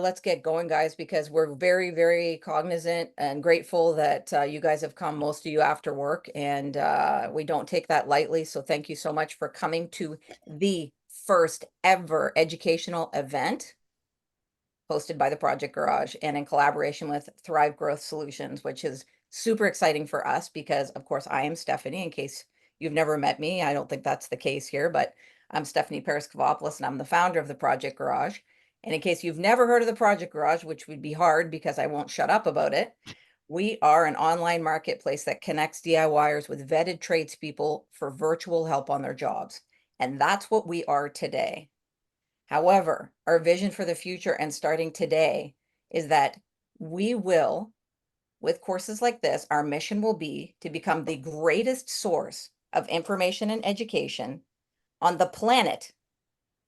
Let's get going, guys, because we're very, very cognizant and grateful that you guys have come, most of you after work, and we don't take that lightly. So, thank you so much for coming to the first ever educational event hosted by the Project Garage and in collaboration with Thrive Growth Solutions, which is super exciting for us because, of course, I am Stephanie. In case you've never met me, I don't think that's the case here, but I'm Stephanie Paraskevopoulos and I'm the founder of the Project Garage. And in case you've never heard of the Project Garage, which would be hard because I won't shut up about it, we are an online marketplace that connects DIYers with vetted tradespeople for virtual help on their jobs. And that's what we are today. However, our vision for the future and starting today is that we will, with courses like this, our mission will be to become the greatest source of information and education on the planet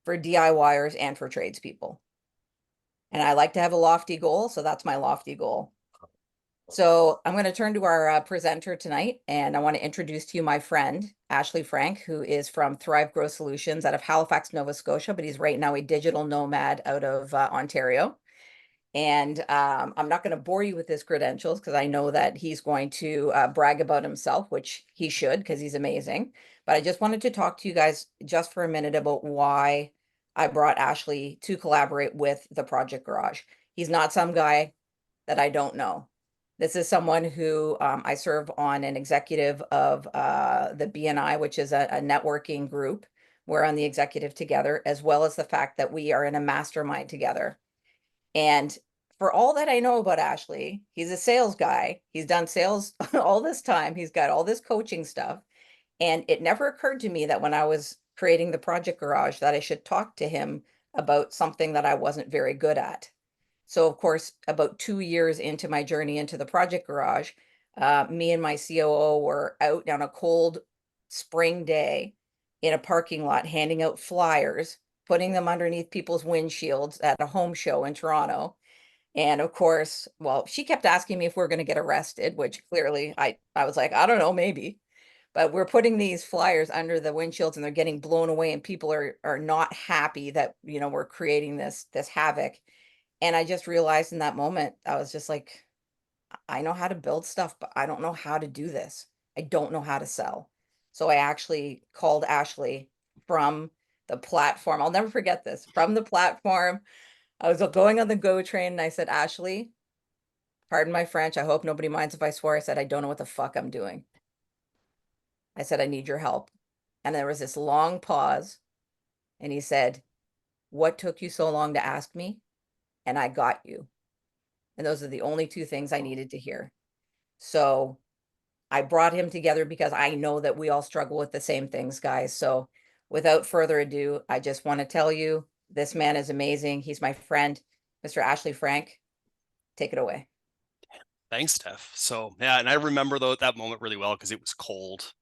for DIYers and for tradespeople. And I like to have a lofty goal, so that's my lofty goal. So I'm going to turn to our presenter tonight, and I want to introduce to you my friend, Ashley Frank, who is from Thrive Growth Solutions out of Halifax, Nova Scotia, but he's right now a digital nomad out of Ontario. And I'm not going to bore you with his credentials because I know that he's going to brag about himself, which he should because he's amazing. But I just wanted to talk to you guys just for a minute about why I brought Ashley to collaborate with the Project Garage. He's not some guy that I don't know. This is someone who I serve on an executive of the BNI, which is a networking group. We're on the executive together, as well as the fact that we are in a mastermind together. And for all that I know about Ashley, he's a sales guy. He's done sales all this time. He's got all this coaching stuff. And it never occurred to me that when I was creating the Project Garage that I should talk to him about something that I wasn't very good at. So, of course, about 2 years into my journey into the Project Garage, me and my COO were out on a cold spring day in a parking lot handing out flyers, putting them underneath people's windshields at a home show in Toronto. And of course, well, she kept asking me if we're going to get arrested, which clearly I was like, I don't know, maybe. But we're putting these flyers under the windshields and they're getting blown away and people are not happy that, we're creating this havoc. And I just realized in that moment, I was just like, I know how to build stuff, but I don't know how to do this. I don't know how to sell. So I actually called Ashley from the platform. I'll never forget this. From the platform, I was going on the GO train and I said, Ashley, pardon my French. I hope nobody minds if I swear. I said, I don't know what the fuck I'm doing. I said, I need your help. And there was this long pause. And he said, what took you so long to ask me? And I got you. And those are the only two things I needed to hear. So I brought him together because I know that we all struggle with the same things, guys. So without further ado, I just want to tell you this man is amazing. He's my friend, Mr. Ashley Frank. Take it away. Thanks, Steph. So yeah, and I remember though that moment really well because it was cold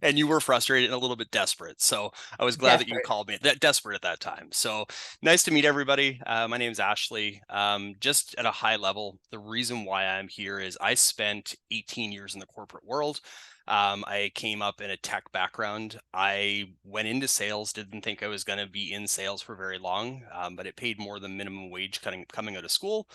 and you were frustrated and a little bit desperate. So I was glad that you Desperate. called me that desperate at that time. So nice to meet everybody. My name is Ashley. Just at a high level, the reason why I'm here is I spent 18 years in the corporate world. I came up in a tech background. I went into sales, didn't think I was going to be in sales for very long, but it paid more than minimum wage coming out of school.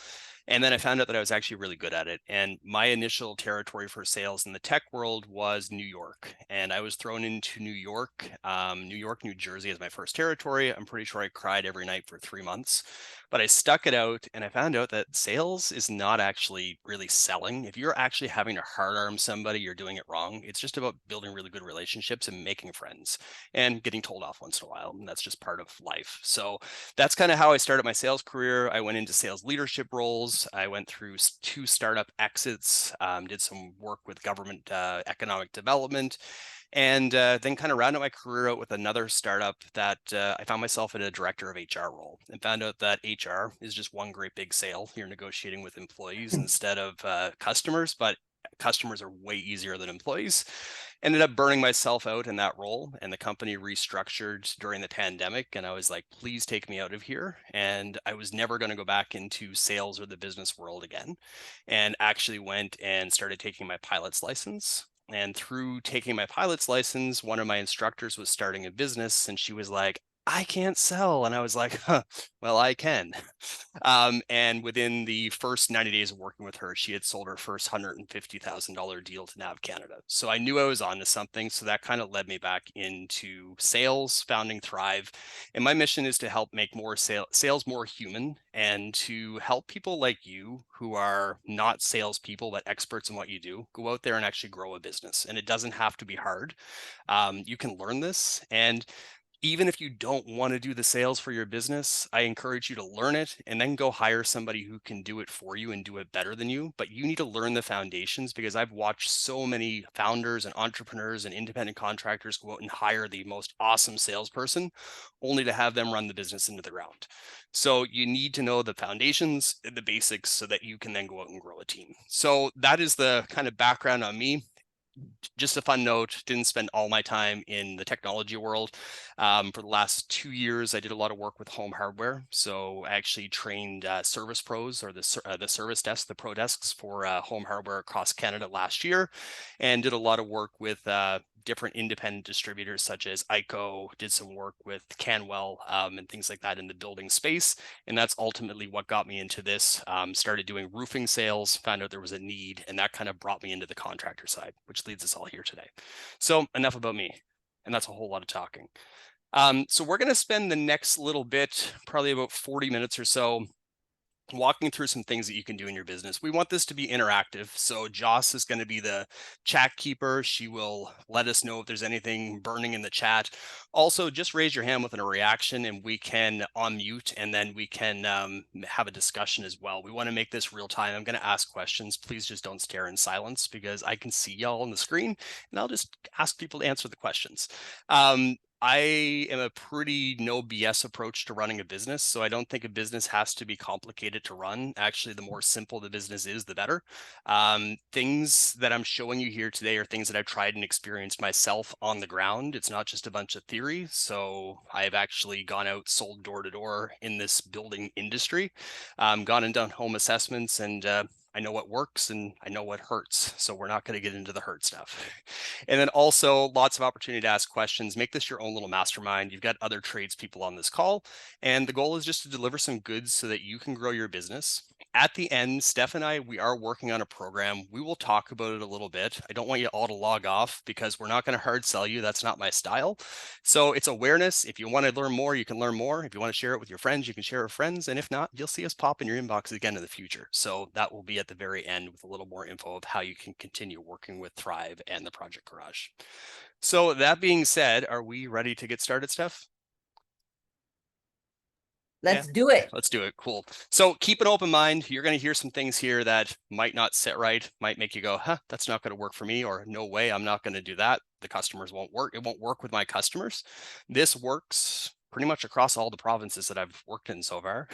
And then I found out that I was actually really good at it. And my initial territory for sales in the tech world was New York. And I was thrown into New York, New Jersey as my first territory. I'm pretty sure I cried every night for 3 months, but I stuck it out and I found out that sales is not actually really selling. If you're actually having to hard arm somebody, you're doing it wrong. It's just about building really good relationships and making friends and getting told off once in a while. And that's just part of life. So that's kind of how I started my sales career. I went into sales leadership roles. I went through 2 startup exits, did some work with government economic development, and then kind of rounded my career out with another startup that I found myself in a director of HR role and found out that HR is just one great big sale. You're negotiating with employees instead of customers, but customers are way easier than employees. Ended up burning myself out in that role, and the company restructured during the pandemic. And I was like, please take me out of here. And I was never going to go back into sales or the business world again. And actually went and started taking my pilot's license. And through taking my pilot's license, one of my instructors was starting a business, and she was like, I can't sell. And I was like, huh, well, I can. And within the first 90 days of working with her, she had sold her first $150,000 deal to NAV Canada. So I knew I was onto something. So that kind of led me back into sales, founding Thrive. And my mission is to help make more sales more human, and to help people like you who are not salespeople, but experts in what you do, go out there and actually grow a business. And it doesn't have to be hard. You can learn this. And even if you don't want to do the sales for your business, I encourage you to learn it and then go hire somebody who can do it for you and do it better than you. But you need to learn the foundations, because I've watched so many founders and entrepreneurs and independent contractors go out and hire the most awesome salesperson only to have them run the business into the ground. So you need to know the foundations, the basics, so that you can then go out and grow a team. So that is the kind of background on me. Just a fun note, didn't spend all my time in the technology world. For the last 2 years, I did a lot of work with home hardware. So I actually trained service pros, or the service desk, the pro desks for home hardware across Canada last year, and did a lot of work with different independent distributors such as ICO, did some work with Canwell and things like that in the building space. And that's ultimately what got me into this. Started doing roofing sales, found out there was a need, and that kind of brought me into the contractor side, which leads us all here today. So enough about me, and that's a whole lot of talking. So we're going to spend the next little bit, probably about 40 minutes or so, walking through some things that you can do in your business. We want this to be interactive. So Joss is going to be the chat keeper. She will let us know if there's anything burning in the chat. Also, just raise your hand with a reaction and we can unmute, and then we can have a discussion as well. We want to make this real time. I'm going to ask questions. Please just don't stare in silence, because I can see y'all on the screen and I'll just ask people to answer the questions. I am a pretty no BS approach to running a business. So I don't think a business has to be complicated to run. Actually, the more simple the business is, the better. Things that I'm showing you here today are things that I've tried and experienced myself on the ground. It's not just a bunch of theory. So I've actually gone out, sold door to door in this building industry, gone and done home assessments, and I know what works and I know what hurts. So we're not going to get into the hurt stuff. And then also lots of opportunity to ask questions. Make this your own little mastermind. You've got other tradespeople on this call. And the goal is just to deliver some goods so that you can grow your business. At the end, Steph and I, we are working on a program. We will talk about it a little bit. I don't want you all to log off, because we're not going to hard sell you. That's not my style. So it's awareness. If you want to learn more, you can learn more. If you want to share it with your friends, you can share it with friends. And if not, you'll see us pop in your inbox again in the future. So that will be at the very end with a little more info of how you can continue working with Thrive and the Project Garage. So that being said, are we ready to get started, Steph? Let's do it. Let's do it. Cool. So keep an open mind. You're going to hear some things here that might not sit right, might make you go, huh, that's not going to work for me, or no way, I'm not going to do that. The customers won't work. It won't work with my customers. This works pretty much across all the provinces that I've worked in so far.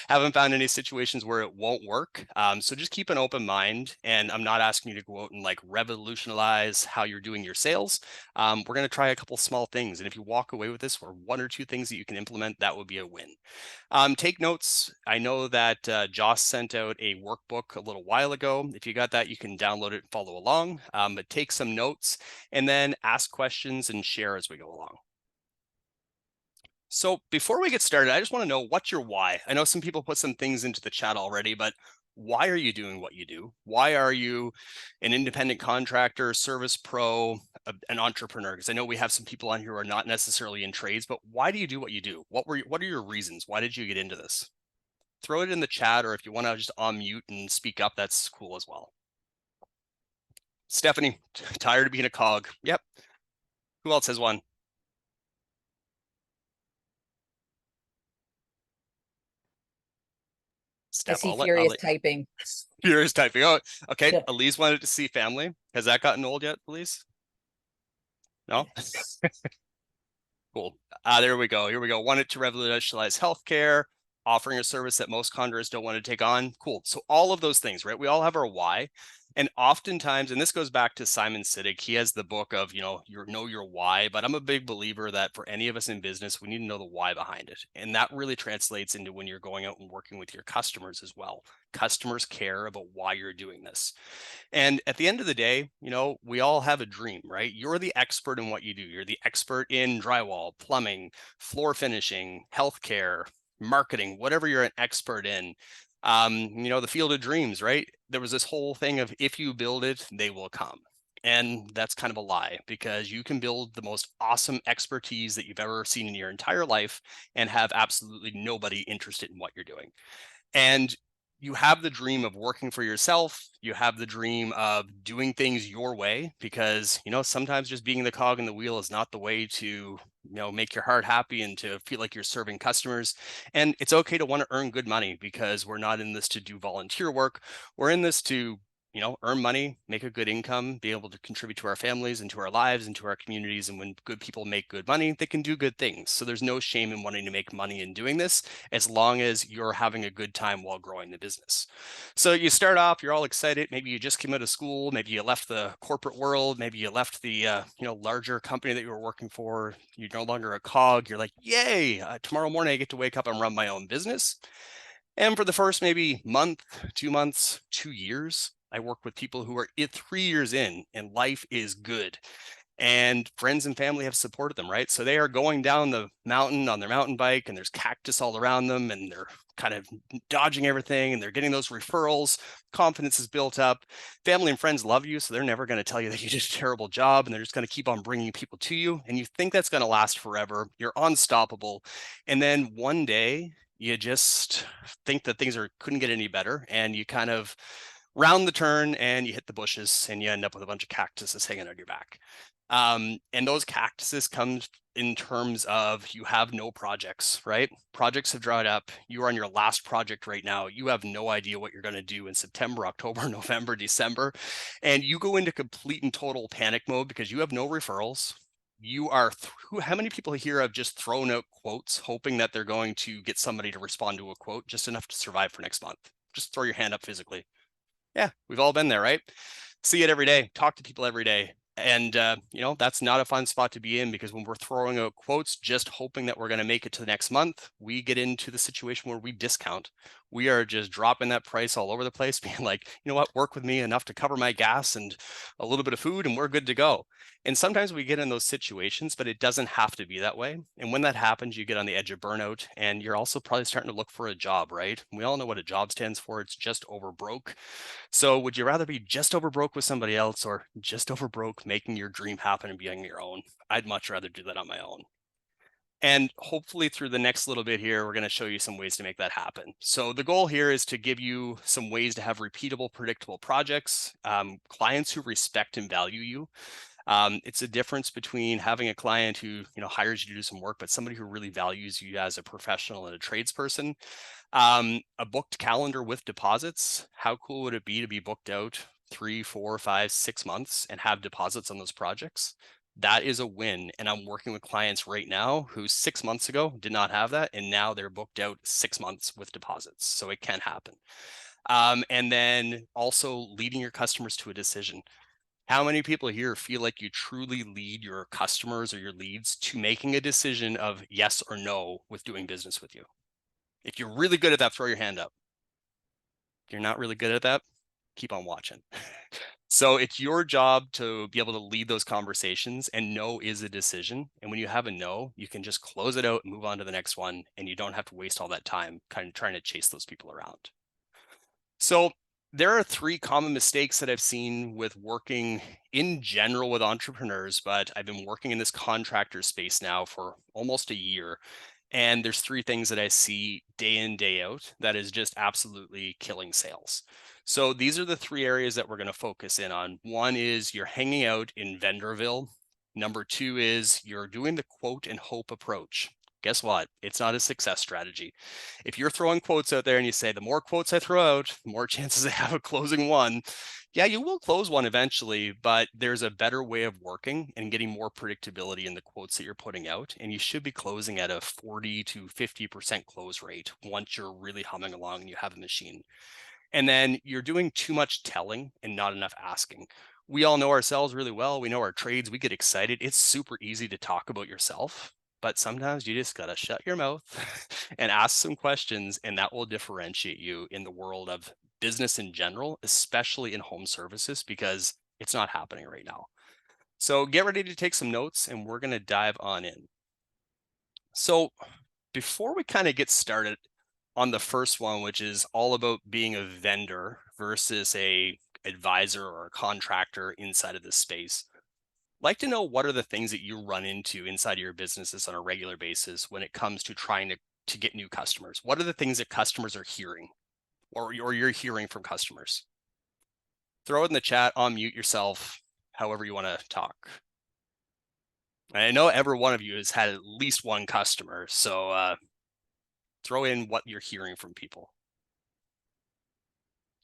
Haven't found any situations where it won't work. So just keep an open mind. And I'm not asking you to go out and like revolutionize how you're doing your sales. We're going to try a couple small things. And if you walk away with this, or one or two things that you can implement, that would be a win. Take notes. I know that Joss sent out a workbook a little while ago. If you got that, you can download it and follow along. But take some notes and then ask questions and share as we go along. So before we get started, I just want to know, what's your why? I know some people put some things into the chat already, but why are you doing what you do? Why are you an independent contractor, service pro, an entrepreneur? Because I know we have some people on here who are not necessarily in trades, but why do you do what you do? What are your reasons? Why did you get into this? Throw it in the chat, or if you want to just unmute and speak up, that's cool as well. Stephanie, tired of being a cog. Yep. Who else has one? I see Furious typing. Furious typing. Oh, okay. Yeah. Elise wanted to see family. Has that gotten old yet, Elise? No? Cool. There we go. Here we go. Wanted to revolutionize healthcare, offering a service that most contractors don't want to take on. Cool. So all of those things, right? We all have our why. And oftentimes, and this goes back to Simon Sinek, he has the book of, know your why, but I'm a big believer that for any of us in business, we need to know the why behind it. And that really translates into when you're going out and working with your customers as well. Customers care about why you're doing this. And at the end of the day, we all have a dream, right? You're the expert in what you do. You're the expert in drywall, plumbing, floor finishing, healthcare, marketing, whatever you're an expert in. The field of dreams, right? There was this whole thing of if you build it, they will come. And that's kind of a lie, because you can build the most awesome expertise that you've ever seen in your entire life and have absolutely nobody interested in what you're doing. And you have the dream of working for yourself. You have the dream of doing things your way, because, sometimes just being the cog in the wheel is not the way to, make your heart happy and to feel like you're serving customers. And it's okay to want to earn good money, because we're not in this to do volunteer work. We're in this to earn money, make a good income, be able to contribute to our families and to our lives and to our communities. And when good people make good money, they can do good things. So there's no shame in wanting to make money in doing this, as long as you're having a good time while growing the business. So you start off, you're all excited. Maybe you just came out of school. Maybe you left the corporate world. Maybe you left the larger company that you were working for. You're no longer a cog. You're like, yay! Tomorrow morning I get to wake up and run my own business. And for the first maybe month, 2 months, 2 years, I work with people who are 3 years in and life is good. And friends and family have supported them, right? So they are going down the mountain on their mountain bike, and there's cactus all around them, and they're kind of dodging everything, and they're getting those referrals. Confidence is built up. Family and friends love you, so they're never going to tell you that you did a terrible job, and they're just going to keep on bringing people to you. And you think that's going to last forever. You're unstoppable. And then one day, you just think that things couldn't get any better, and you kind of round the turn and you hit the bushes and you end up with a bunch of cactuses hanging on your back. And those cactuses come in terms of you have no projects, right? Projects have dried up. You are on your last project right now. You have no idea what you're going to do in September, October, November, December. And you go into complete and total panic mode because you have no referrals. You are how many people here have just thrown out quotes hoping that they're going to get somebody to respond to a quote just enough to survive for next month? Just throw your hand up physically. Yeah, we've all been there, right? See it every day, talk to people every day. And, that's not a fun spot to be in, because when we're throwing out quotes, just hoping that we're going to make it to the next month, we get into the situation where we discount. We are just dropping that price all over the place, being like, you know what, work with me enough to cover my gas and a little bit of food, and we're good to go. And sometimes we get in those situations, but it doesn't have to be that way. And when that happens, you get on the edge of burnout, and you're also probably starting to look for a job, right? We all know what a job stands for. It's just over broke. So would you rather be just over broke with somebody else, or just over broke making your dream happen and being your own? I'd much rather do that on my own. And hopefully through the next little bit here, we're going to show you some ways to make that happen. So the goal here is to give you some ways to have repeatable, predictable projects, clients who respect and value you. It's a difference between having a client who hires you to do some work, but somebody who really values you as a professional and a tradesperson. A booked calendar with deposits. How cool would it be to be booked out 3, 4, 5, 6 months and have deposits on those projects? That is a win. And I'm working with clients right now who 6 months ago did not have that, and now they're booked out 6 months with deposits. So it can happen. And then also leading your customers to a decision. How many people here feel like you truly lead your customers or your leads to making a decision of yes or no with doing business with you? If you're really good at that, throw your hand up. If you're not really good at that, keep on watching. So it's your job to be able to lead those conversations, and no is a decision. And when you have a no, you can just close it out and move on to the next one. And you don't have to waste all that time kind of trying to chase those people around. So there are 3 common mistakes that I've seen with working in general with entrepreneurs, but I've been working in this contractor space now for almost a year. And there's 3 things that I see day in, day out that is just absolutely killing sales. So these are the 3 areas that we're going to focus in on. One is you're hanging out in Vendorville. Number 2 is you're doing the quote and hope approach. Guess what? It's not a success strategy. If you're throwing quotes out there and you say, the more quotes I throw out, the more chances I have of closing one. Yeah, you will close one eventually, but there's a better way of working and getting more predictability in the quotes that you're putting out. And you should be closing at a 40 to 50% close rate once you're really humming along and you have a machine. And then you're doing too much telling and not enough asking. We all know ourselves really well. We know our trades. We get excited. It's super easy to talk about yourself, but sometimes you just got to shut your mouth and ask some questions, and that will differentiate you in the world of business in general, especially in home services, because it's not happening right now. So get ready to take some notes, and we're going to dive on in. So before we kind of get started on the first one, which is all about being a vendor versus a advisor or a contractor inside of this space, I'd like to know, what are the things that you run into inside of your businesses on a regular basis when it comes to trying to get new customers? What are the things that customers are hearing, or you're hearing from customers? Throw it in the chat, unmute yourself, however you want to talk. I know every one of you has had at least one customer, so throw in what you're hearing from people.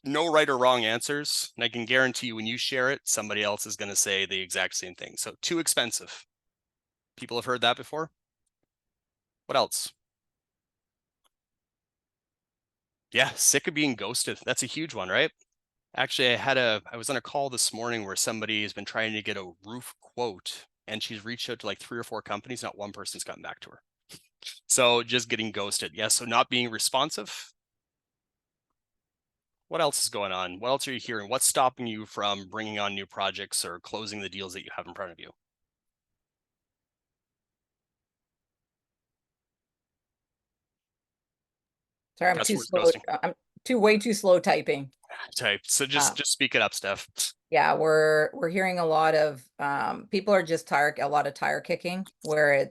No right or wrong answers, and I can guarantee you when you share it, somebody else is going to say the exact same thing. So too expensive. People have heard that before. What else? Yeah, sick of being ghosted. That's a huge one, right? Actually, I was on a call this morning where somebody has been trying to get a roof quote, and she's reached out to like 3 or 4 companies. Not one person's gotten back to her. So just getting ghosted. Yeah, so not being responsive. What else is going on? What else are you hearing? What's stopping you from bringing on new projects or closing the deals that you have in front of you? Sorry, I'm too Customers slow. ghosting. I'm way too slow typing. Type. So Uh, just speak it up, Steph. yeah, we're hearing a lot of people are just a lot of tire kicking, where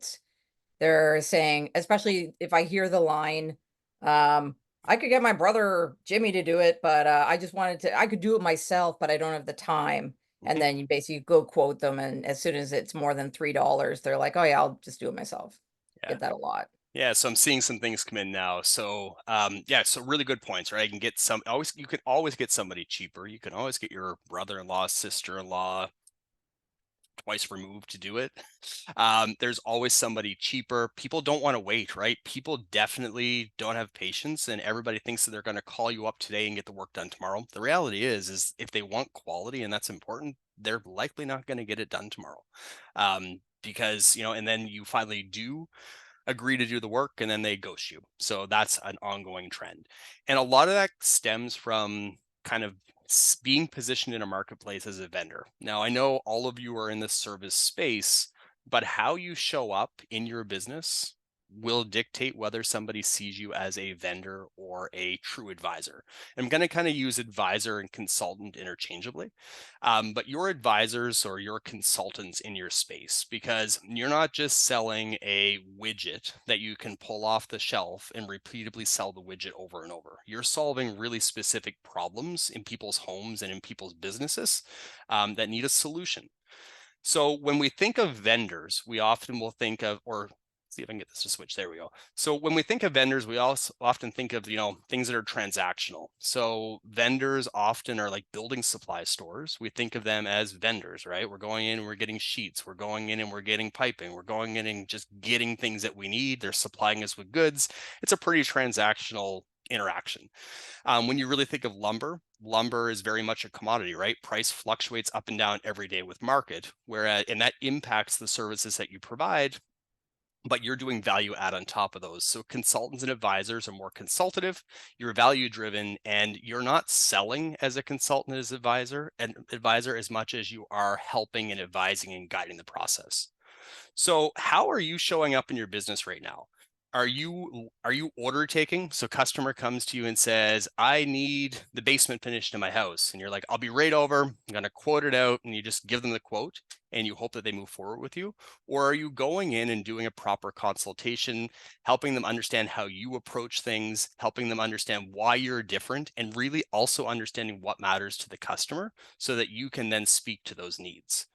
they're saying, especially if I hear the line, I could get my brother Jimmy to do it, but I could do it myself, but I don't have the time. And Mhm. then you basically go quote them, and as soon as it's more than $3, they're like, oh yeah, I'll just do it myself. Yeah. Get that a lot. Yeah, so I'm seeing some things come in now. So yeah, so really good points, right? I can get you can always get somebody cheaper. You can always get your brother-in-law, sister-in-law twice removed to do it. There's always somebody cheaper. People don't want to wait, right? People definitely don't have patience, and everybody thinks that they're going to call you up today and get the work done tomorrow. The reality is if they want quality, and that's important, they're likely not going to get it done tomorrow. Because, and then you finally do agree to do the work, and then they ghost you. So that's an ongoing trend. And a lot of that stems from kind of being positioned in a marketplace as a vendor. Now, I know all of you are in the service space, but how you show up in your business will dictate whether somebody sees you as a vendor or a true advisor. I'm going to kind of use advisor and consultant interchangeably, but your advisors or your consultants in your space, because you're not just selling a widget that you can pull off the shelf and repeatedly sell the widget over and over. You're solving really specific problems in people's homes and in people's businesses that need a solution. So when we think of vendors, we often will think of, or see if I can get this to switch. There we go. So when we think of vendors, we also often think of, things that are transactional. So vendors often are like building supply stores. We think of them as vendors, right? We're going in and we're getting sheets. We're going in and we're getting piping. We're going in and just getting things that we need. They're supplying us with goods. It's a pretty transactional interaction. When you really think of lumber, lumber is very much a commodity, right? Price fluctuates up and down every day with market, whereas, and that impacts the services that you provide, but you're doing value add on top of those. So consultants and advisors are more consultative, you're value driven, and you're not selling as a consultant as advisor as much as you are helping and advising and guiding the process. So how are you showing up in your business right now? Are you order taking? So customer comes to you and says, I need the basement finished in my house. And you're like, I'll be right over. I'm going to quote it out. And you just give them the quote and you hope that they move forward with you. Or are you going in and doing a proper consultation, helping them understand how you approach things, helping them understand why you're different, and really also understanding what matters to the customer so that you can then speak to those needs?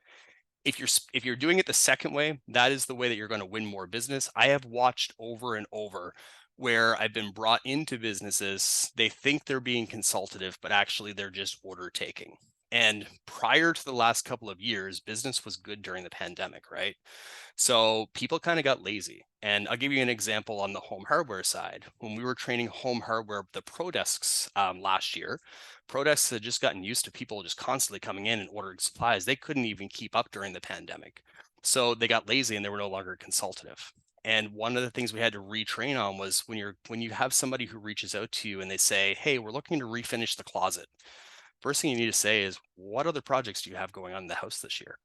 If you're doing it the second way, that is the way that you're going to win more business. I have watched over and over where I've been brought into businesses, they think they're being consultative, but actually they're just order taking. And prior to the last couple of years, business was good during the pandemic, right? So people kind of got lazy. And I'll give you an example on the home hardware side. When we were training home hardware, the ProDesks last year, ProDesks had just gotten used to people just constantly coming in and ordering supplies. They couldn't even keep up during the pandemic. So they got lazy and they were no longer consultative. And one of the things we had to retrain on was when you have somebody who reaches out to you and they say, "Hey, we're looking to refinish the closet." First thing you need to say is, "What other projects do you have going on in the house this year?"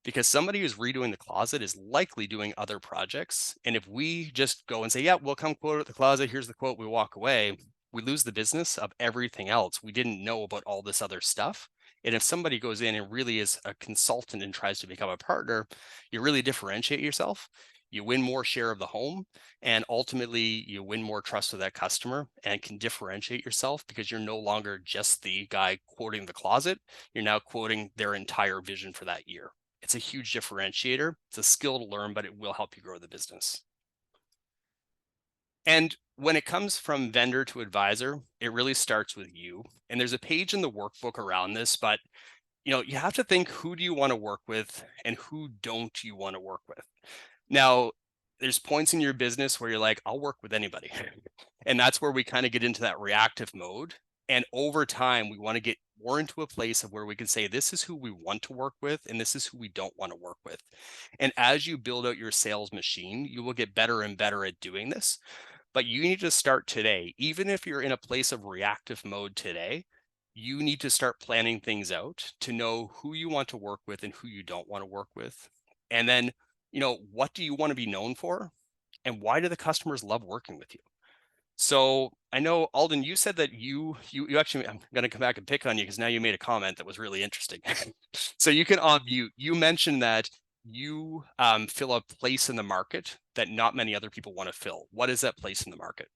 Because somebody who's redoing the closet is likely doing other projects. And if we just go and say, "Yeah, we'll come quote at the closet, here's the quote," we walk away, we lose the business of everything else. We didn't know about all this other stuff. And if somebody goes in and really is a consultant and tries to become a partner, you really differentiate yourself. You win more share of the home, and ultimately you win more trust with that customer and can differentiate yourself because you're no longer just the guy quoting the closet. You're now quoting their entire vision for that year. It's a huge differentiator. It's a skill to learn, but it will help you grow the business. And when it comes from vendor to advisor, it really starts with you. And there's a page in the workbook around this, but you have to think, who do you want to work with and who don't you want to work with? Now, there's points in your business where you're like, "I'll work with anybody." And that's where we kind of get into that reactive mode. And over time, we want to get more into a place of where we can say, this is who we want to work with, and this is who we don't want to work with. And as you build out your sales machine, you will get better and better at doing this. But you need to start today. Even if you're in a place of reactive mode today, you need to start planning things out to know who you want to work with and who you don't want to work with. And then, what do you want to be known for? And why do the customers love working with you? So I know, Alden, you said that you actually, I'm going to come back and pick on you because now you made a comment that was really interesting. So you can you mentioned that you fill a place in the market that not many other people want to fill. What is that place in the market?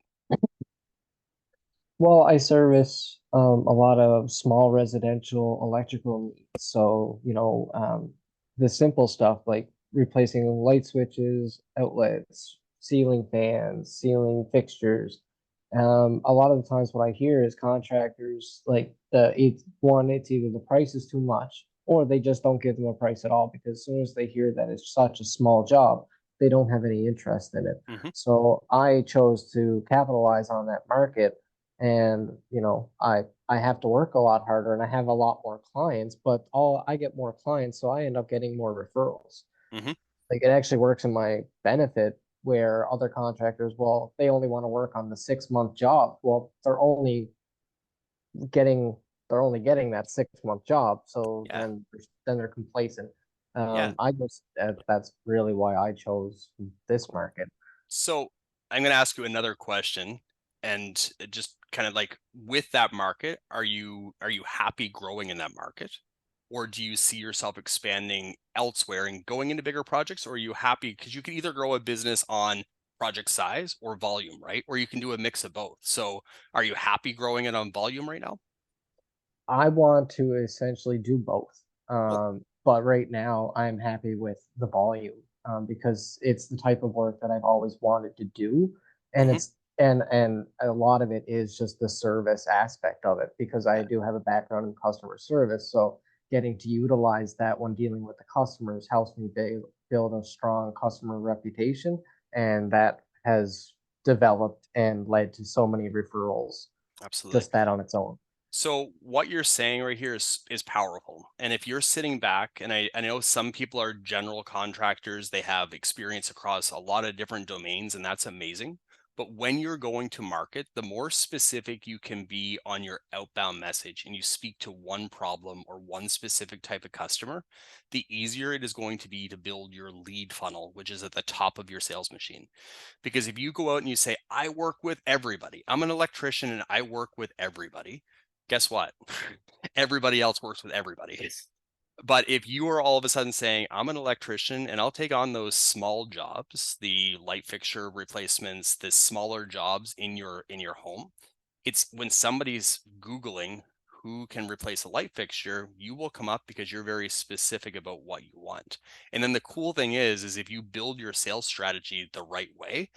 Well, I service a lot of small residential electrical needs. So, the simple stuff like replacing light switches, outlets, ceiling fans, ceiling fixtures. A lot of the times what I hear is contractors like it's either the price is too much or they just don't give them a price at all because as soon as they hear that it's such a small job, they don't have any interest in it. Hmm. So I chose to capitalize on that market and I have to work a lot harder and I have a lot more clients, but all I get more clients, so I end up getting more referrals. Hmm. Like it actually works in my benefit where other contractors, well, they only want to work on the 6 month job. Well, getting they're only getting that 6 month job, so Yeah. then they're complacent. Yeah. I just that's really why I chose this market. So I'm going to ask you another question, and just kind of like, with that market, are you happy growing in that market, or do you see yourself expanding elsewhere and going into bigger projects, or are you happy because you can either grow a business on project size or volume, right? Or you can do a mix of both. So are you happy growing it on volume right now? I want to essentially do both. Cool. But right now I'm happy with the volume because it's the type of work that I've always wanted to do. And Hmm. and a lot of it is just the service aspect of it because I Yeah, do have a background in customer service. So getting to utilize that when dealing with the customers helps me build a strong customer reputation. And that has developed and led to so many referrals, absolutely. just that on its own. So what you're saying right here is powerful. And if you're sitting back, and I know some people are general contractors, they have experience across a lot of different domains, and that's amazing. But when you're going to market, the more specific you can be on your outbound message and you speak to one problem or one specific type of customer, the easier it is going to be to build your lead funnel, which is at the top of your sales machine. Because if you go out and you say, "I work with everybody, I'm an electrician and I work with everybody," guess what? Everybody else works with everybody. But if you are all of a sudden saying, "I'm an electrician and I'll take on those small jobs, the light fixture replacements, the smaller jobs in your home," it's when somebody's Googling who can replace a light fixture, you will come up because you're very specific about what you want. And then the cool thing is if you build your sales strategy the right way,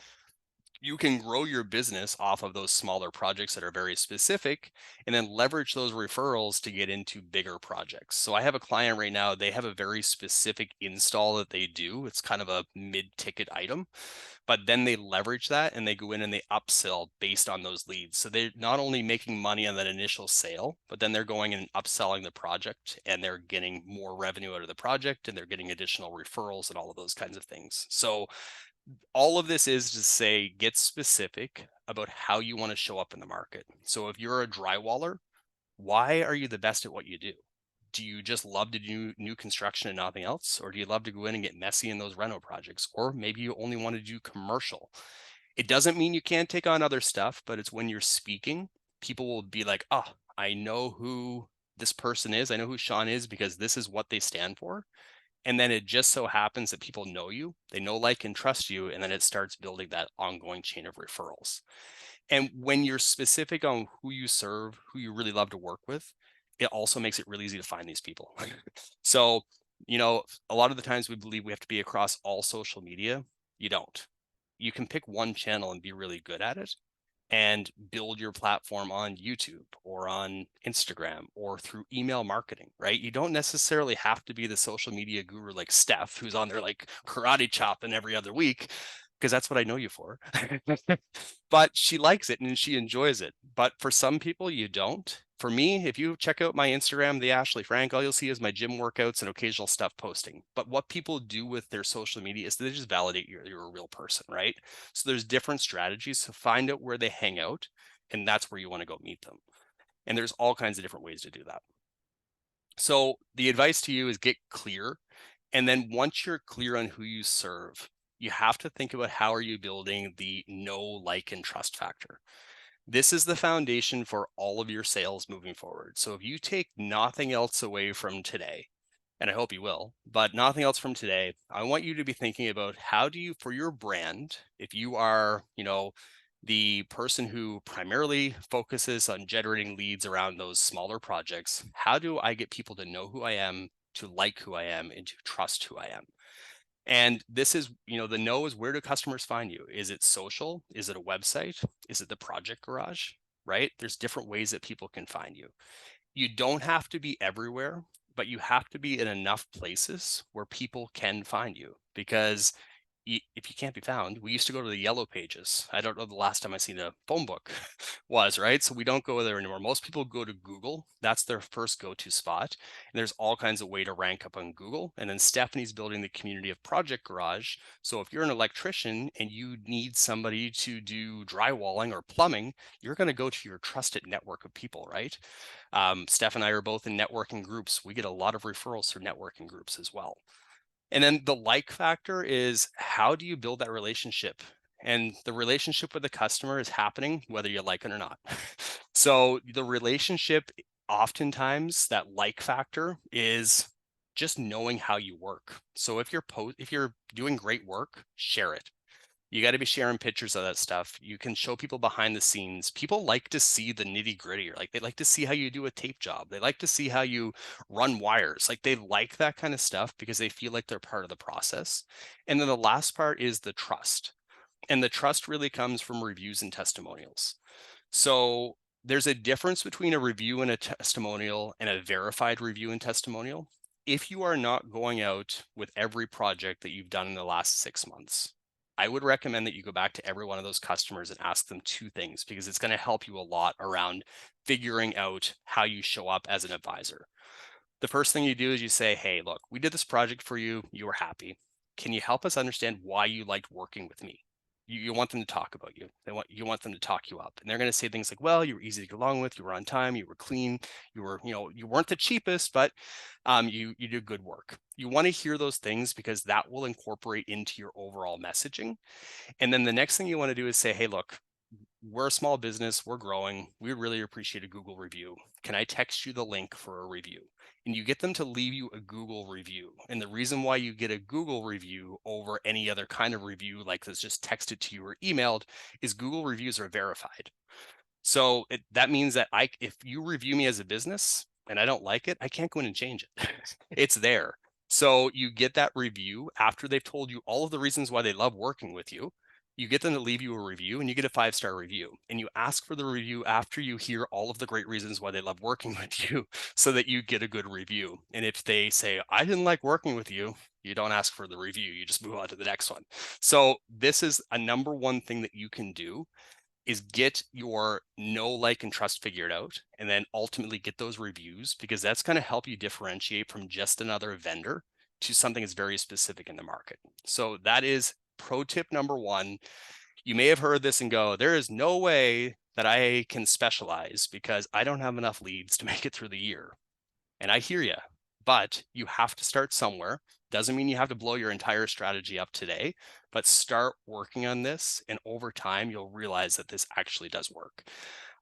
you can grow your business off of those smaller projects that are very specific and then leverage those referrals to get into bigger projects. So I have a client right now, they have a very specific install that they do. It's kind of a mid-ticket item, but then they leverage that and they go in and they upsell based on those leads. So they're not only making money on that initial sale, but then they're going and upselling the project and they're getting more revenue out of the project and they're getting additional referrals and all of those kinds of things. So all of this is to say, get specific about how you want to show up in the market. So if you're a drywaller, why are you the best at what you do? Do you just love to do new construction and nothing else? Or do you love to go in and get messy in those reno projects? Or maybe you only want to do commercial. It doesn't mean you can't take on other stuff, but it's when you're speaking, people will be like, oh, I know who this person is. I know who Sean is because this is what they stand for. And then it just so happens that people know you, they know, like, and trust you. And then it starts building that ongoing chain of referrals. And when you're specific on who you serve, who you really love to work with, it also makes it really easy to find these people. So, you know, a lot of the times we believe we have to be across all social media. You don't. You can pick one channel and be really good at it and build your platform on YouTube or on Instagram or through email marketing, right? You don't necessarily have to be the social media guru like Steph, who's on there like karate chopping every other week, because that's what I know you for. But she likes it and she enjoys it. But for some people, you don't. For me, if you check out my Instagram, the Ashley Frank, all you'll see is my gym workouts and occasional stuff posting. But what people do with their social media is they just validate you're a real person, right? So there's different strategies. So find out where they hang out, and that's where you want to go meet them. And there's all kinds of different ways to do that. So the advice to you is get clear. And then once you're clear on who you serve, you have to think about how are you building the know, like, and trust factor. This is the foundation for all of your sales moving forward. So if you take nothing else away from today, and I hope you will, but nothing else from today, I want you to be thinking about how do you, for your brand, if you are, you know, the person who primarily focuses on generating leads around those smaller projects, how do I get people to know who I am, to like who I am, and to trust who I am? And this is, you know, the know is, where do customers find you? Is it social? Is it a website? Is it the project garage, right? There's different ways that people can find you. You don't have to be everywhere, but you have to be in enough places where people can find you, because if you can't be found, we used to go to the yellow pages. I don't know the last time I seen a phone book was, right? So we don't go there anymore. Most people go to Google. That's their first go-to spot. And there's all kinds of way to rank up on Google. And then Stephanie's building the community of Project Garage. So if you're an electrician and you need somebody to do drywalling or plumbing, you're going to go to your trusted network of people, right? Steph and I are both in networking groups. We get a lot of referrals through networking groups as well. And then the like factor is, how do you build that relationship? And the relationship with the customer is happening whether you like it or not. So the relationship, oftentimes that like factor is just knowing how you work. So if you're doing great work, share it. You got to be sharing pictures of that stuff. You can show people behind the scenes. People like to see the nitty gritty. Like, they like to see how you do a tape job. They like to see how you run wires. Like, they like that kind of stuff because they feel like they're part of the process. And then the last part is the trust. And the trust really comes from reviews and testimonials. So there's a difference between a review and a testimonial and a verified review and testimonial. If you are not going out with every project that you've done in the last 6 months, I would recommend that you go back to every one of those customers and ask them 2 things, because it's going to help you a lot around figuring out how you show up as an advisor. The first thing you do is you say, hey, look, we did this project for you. You were happy. Can you help us understand why you liked working with me? You want them to talk about you. You want them to talk you up. And they're going to say things like, well, you were easy to get along with. You were on time. You were clean. You were, you weren't the cheapest, but you did good work. You want to hear those things because that will incorporate into your overall messaging. And then the next thing you want to do is say, hey, look, we're a small business, we're growing. We really appreciate a Google review. Can I text you the link for a review? And you get them to leave you a Google review. And the reason why you get a Google review over any other kind of review, like that's just texted to you or emailed, is Google reviews are verified. So that means that if you review me as a business and I don't like it, I can't go in and change it. It's there. So you get that review after they've told you all of the reasons why they love working with you. You get them to leave you a review and you get a 5-star review, and you ask for the review after you hear all of the great reasons why they love working with you so that you get a good review. And if they say, I didn't like working with you, you don't ask for the review, you just move on to the next one. So this is a number one thing that you can do, is get your know, like, and trust figured out, and then ultimately get those reviews, because that's going to help you differentiate from just another vendor to something that's very specific in the market. So that is pro tip number one. You may have heard this and go, there is no way that I can specialize because I don't have enough leads to make it through the year. And I hear you, but you have to start somewhere. Doesn't mean you have to blow your entire strategy up today, but start working on this. And over time, you'll realize that this actually does work.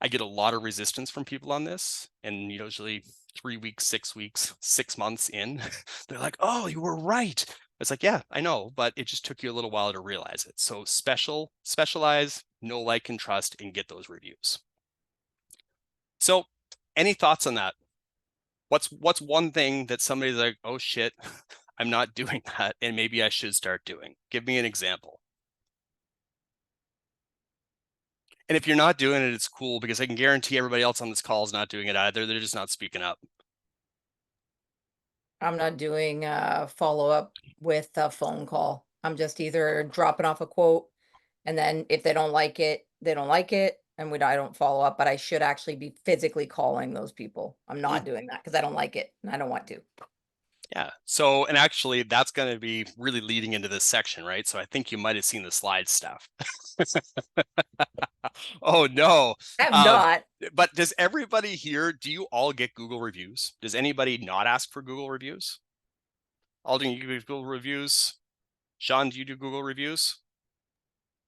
I get a lot of resistance from people on this, and usually 3 weeks, 6 weeks, 6 months in, they're like, oh, you were right. It's like, yeah, I know, but it just took you a little while to realize it. So specialize, know, like, and trust, and get those reviews. So any thoughts on that? What's one thing that somebody's like, oh shit, I'm not doing that, and maybe I should start doing? Give me an example. And if you're not doing it, it's cool, because I can guarantee everybody else on this call is not doing it either. They're just not speaking up. I'm not doing follow-up with a phone call. I'm just either dropping off a quote, and then if they don't like it, they don't like it, and I don't follow up, but I should actually be physically calling those people. I'm not doing that because I don't like it and I don't want to. Yeah. So, and actually that's going to be really leading into this section, right? So I think you might have seen the slide stuff. Oh no. I have not. But does everybody here, do you all get Google reviews? Does anybody not ask for Google reviews? Alden, you do Google reviews? Sean, do you do Google reviews?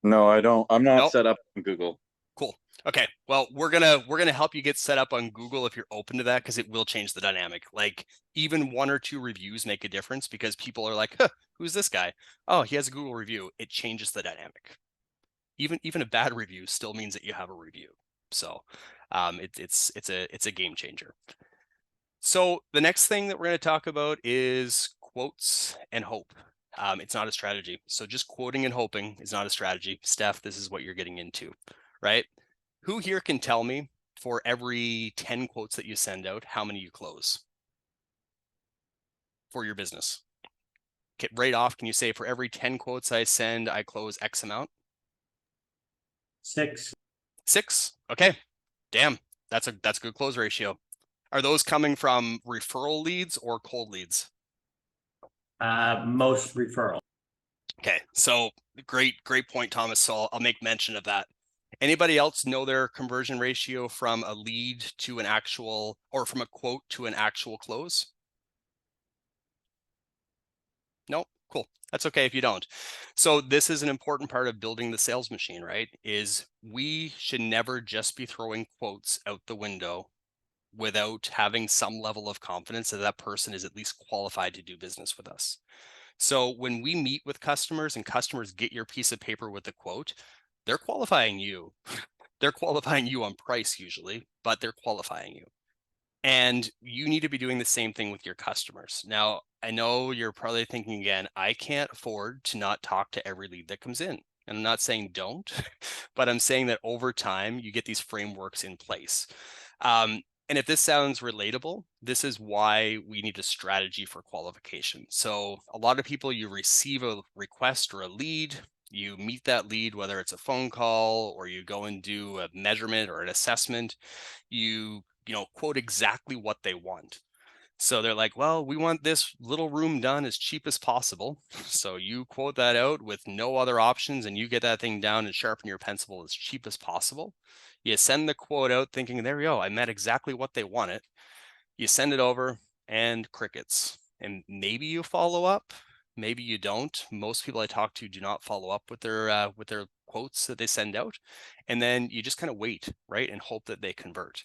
No, I don't. I'm not Nope. set up on Google. Cool. Okay. Well, we're gonna help you get set up on Google if you're open to that, because it will change the dynamic. Like, even 1 or 2 reviews make a difference, because people are like, huh, who's this guy? Oh, he has a Google review. It changes the dynamic. Even a bad review still means that you have a review. So it's a game changer. So the next thing that we're going to talk about is quotes and hope. It's not a strategy. So just quoting and hoping is not a strategy. Steph, this is what you're getting into, right? Who here can tell me, for every 10 quotes that you send out, how many you close for your business? Okay, right off, can you say, for every 10 quotes I send, I close X amount? 6. 6? Okay. Damn, that's a good close ratio. Are those coming from referral leads or cold leads? Most referral. Okay, so great point, Thomas. So I'll make mention of that. Anybody else know their conversion ratio from a lead to an actual, or from a quote to an actual close? No? Cool. That's okay if you don't. So this is an important part of building the sales machine, right? Is we should never just be throwing quotes out the window without having some level of confidence that that person is at least qualified to do business with us. So when we meet with customers and customers get your piece of paper with the quote, they're qualifying you. They're qualifying you on price usually, but they're qualifying you. And you need to be doing the same thing with your customers. Now, I know you're probably thinking again, I can't afford to not talk to every lead that comes in. And I'm not saying don't, but I'm saying that over time, you get these frameworks in place. And if this sounds relatable, this is why we need a strategy for qualification. So a lot of people, you receive a request or a lead, you meet that lead, whether it's a phone call or you go and do a measurement or an assessment, you quote exactly what they want. So they're like, well, we want this little room done as cheap as possible. So you quote that out with no other options, and you get that thing down and sharpen your pencil as cheap as possible. You send the quote out thinking, there we go, I met exactly what they wanted. You send it over and crickets. And maybe you follow up, maybe you don't. Most people I talk to do not follow up with their quotes that they send out. And then you just kind of wait, right? And hope that they convert.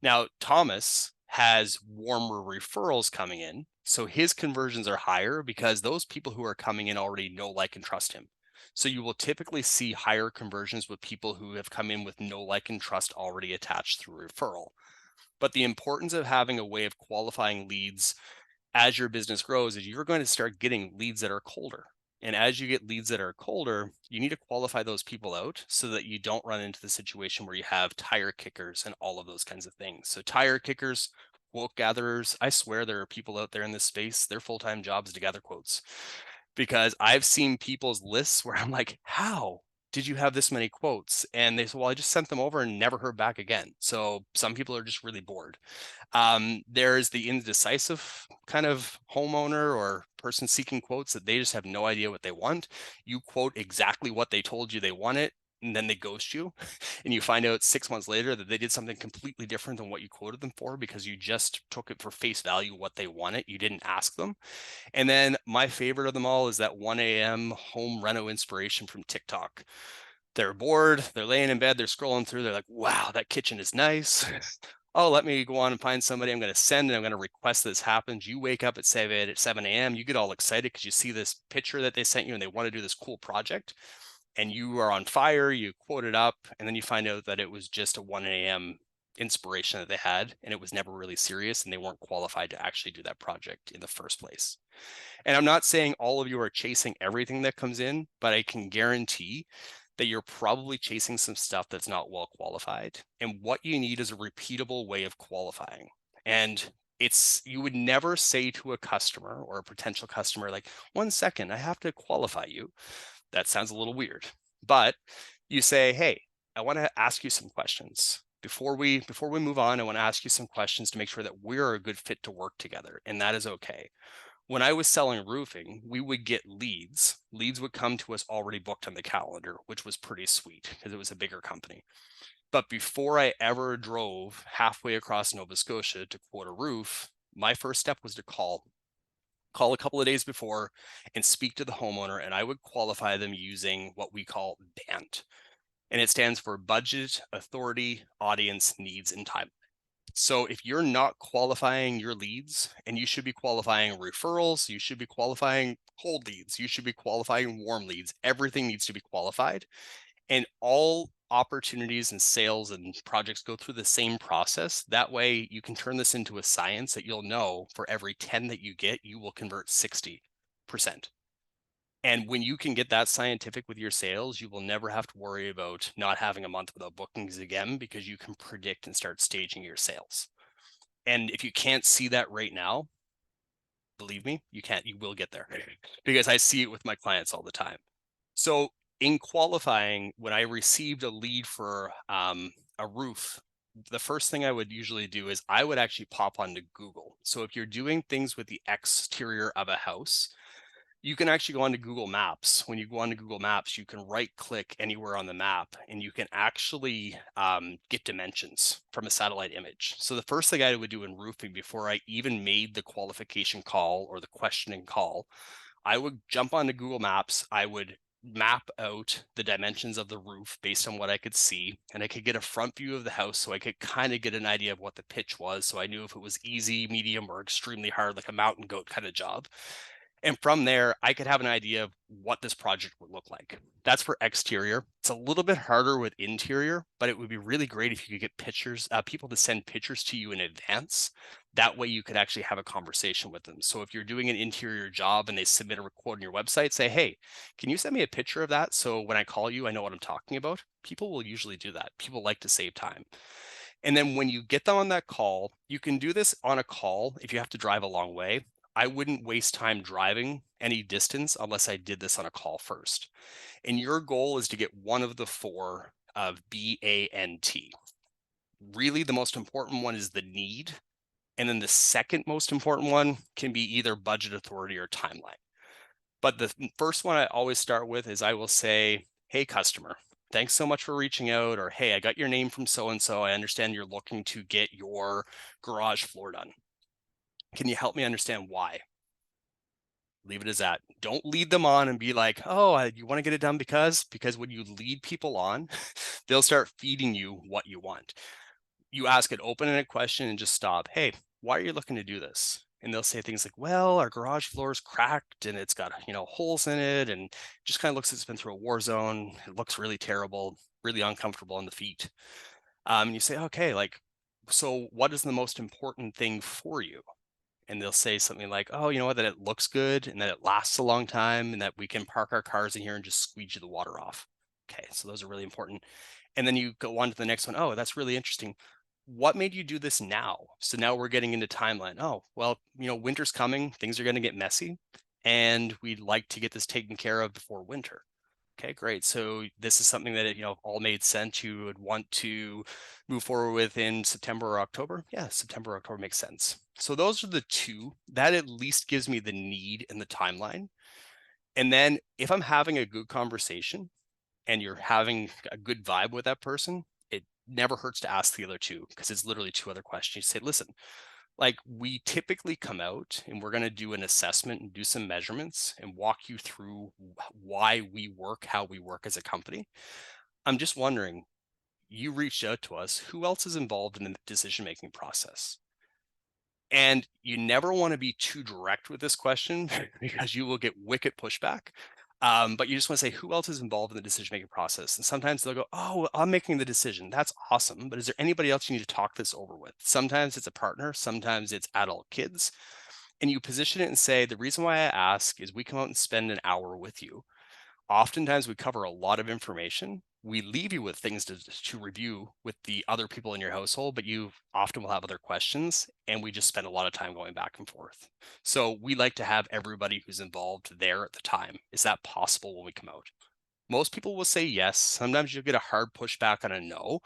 Now, Thomas has warmer referrals coming in, so his conversions are higher because those people who are coming in already know, like, and trust him. So you will typically see higher conversions with people who have come in with know, like, and trust already attached through referral. But the importance of having a way of qualifying leads as your business grows is you're going to start getting leads that are colder. And as you get leads that are colder, you need to qualify those people out so that you don't run into the situation where you have tire kickers and all of those kinds of things. So tire kickers, quote gatherers, I swear there are people out there in this space, their full-time job is to gather quotes. Because I've seen people's lists where I'm like, how did you have this many quotes? And they said, well, I just sent them over and never heard back again. So some people are just really bored. There's the indecisive kind of homeowner or person seeking quotes that they just have no idea what they want. You quote exactly what they told you they wanted, and then they ghost you. And you find out 6 months later that they did something completely different than what you quoted them for because you just took it for face value what they wanted. You didn't ask them. And then my favorite of them all is that 1 a.m. home reno inspiration from TikTok. They're bored, they're laying in bed, they're scrolling through, they're like, wow, that kitchen is nice. Oh, let me go on and find somebody I'm going to send and I'm going to request this happens. You wake up at 7 a.m. You get all excited because you see this picture that they sent you and they want to do this cool project. And you are on fire, you quote it up, and then you find out that it was just a 1 a.m. inspiration that they had, and it was never really serious, and they weren't qualified to actually do that project in the first place. And I'm not saying all of you are chasing everything that comes in, but I can guarantee that you're probably chasing some stuff that's not well qualified. And what you need is a repeatable way of qualifying. And you would never say to a customer or a potential customer, like, 1 second, I have to qualify you. That sounds a little weird, but you say, hey, I want to ask you some questions. Before we move on, I want to ask you some questions to make sure that we're a good fit to work together. And that is okay. When I was selling roofing, we would get leads. Leads would come to us already booked on the calendar, which was pretty sweet because it was a bigger company. But before I ever drove halfway across Nova Scotia to quote a roof, my first step was to call a couple of days before and speak to the homeowner, and I would qualify them using what we call BANT. And it stands for budget, authority, audience, needs, and time. So if you're not qualifying your leads, and you should be qualifying referrals, you should be qualifying cold leads, you should be qualifying warm leads, everything needs to be qualified. And all opportunities and sales and projects go through the same process. That way you can turn this into a science that you'll know for every 10 that you get, you will convert 60%. And when you can get that scientific with your sales, you will never have to worry about not having a month without bookings again, because you can predict and start staging your sales. And if you can't see that right now, believe me, you will get there, because I see it with my clients all the time. So in qualifying, when I received a lead for a roof, the first thing I would usually do is I would actually pop onto Google. So if you're doing things with the exterior of a house, you can actually go onto Google Maps. When you go onto Google Maps, you can right click anywhere on the map and you can actually get dimensions from a satellite image. So the first thing I would do in roofing before I even made the qualification call or the questioning call, I would jump onto Google Maps. I would map out the dimensions of the roof based on what I could see, and I could get a front view of the house so I could kind of get an idea of what the pitch was. So I knew if it was easy, medium, or extremely hard, like a mountain goat kind of job. And from there, I could have an idea of what this project would look like. That's for exterior. It's a little bit harder with interior, but it would be really great if you could get pictures, people to send pictures to you in advance. That way you could actually have a conversation with them. So if you're doing an interior job and they submit a quote on your website, say, hey, can you send me a picture of that? So when I call you, I know what I'm talking about. People will usually do that. People like to save time. And then when you get them on that call, you can do this on a call if you have to drive a long way. I wouldn't waste time driving any distance unless I did this on a call first. And your goal is to get one of the 4 of BANT. Really, the most important one is the need. And then the second most important one can be either budget, authority, or timeline. But the first one I always start with is I will say, hey, customer, thanks so much for reaching out. Or, hey, I got your name from so-and-so. I understand you're looking to get your garage floor done. Can you help me understand why? Leave it as that. Don't lead them on and be like, oh, you want to get it done because when you lead people on, they'll start feeding you what you want. You ask an open-ended question and just stop. Hey, why are you looking to do this? And they'll say things like, well, our garage floor is cracked and it's got, holes in it, and just kind of looks like it's been through a war zone. It looks really terrible, really uncomfortable on the feet. And you say, okay, so what is the most important thing for you? and they'll say something like, oh, you know what, that it looks good and that it lasts a long time and that we can park our cars in here and just squeegee the water off. Okay, so those are really important. And then you go on to the next one. Oh, that's really interesting. What made you do this now? So now we're getting into timeline. Oh, well, you know, winter's coming, things are going to get messy, and we'd like to get this taken care of before winter. Okay, great. So this is something that, you know, all made sense. You would want to move forward with in September or October. Yeah, September or October makes sense. So those are the two that at least gives me the need and the timeline. And then if I'm having a good conversation and you're having a good vibe with that person, it never hurts to ask the other two, because it's literally two other questions. You say, listen, like, we typically come out and we're going to do an assessment and do some measurements and walk you through why we work, how we work as a company. I'm just wondering, you reached out to us, who else is involved in the decision-making process? And you never want to be too direct with this question because you will get wicked pushback. But you just want to say, who else is involved in the decision-making process? And sometimes they'll go, oh, I'm making the decision. That's awesome. But is there anybody else you need to talk this over with? Sometimes it's a partner. Sometimes it's adult kids. And you position it and say, the reason why I ask is we come out and spend an hour with you. Oftentimes we cover a lot of information. We leave you with things to review with the other people in your household, but you often will have other questions, and we just spend a lot of time going back and forth. So we like to have everybody who's involved there at the time. Is that possible when we come out? Most people will say yes. Sometimes you'll get a hard pushback on a no.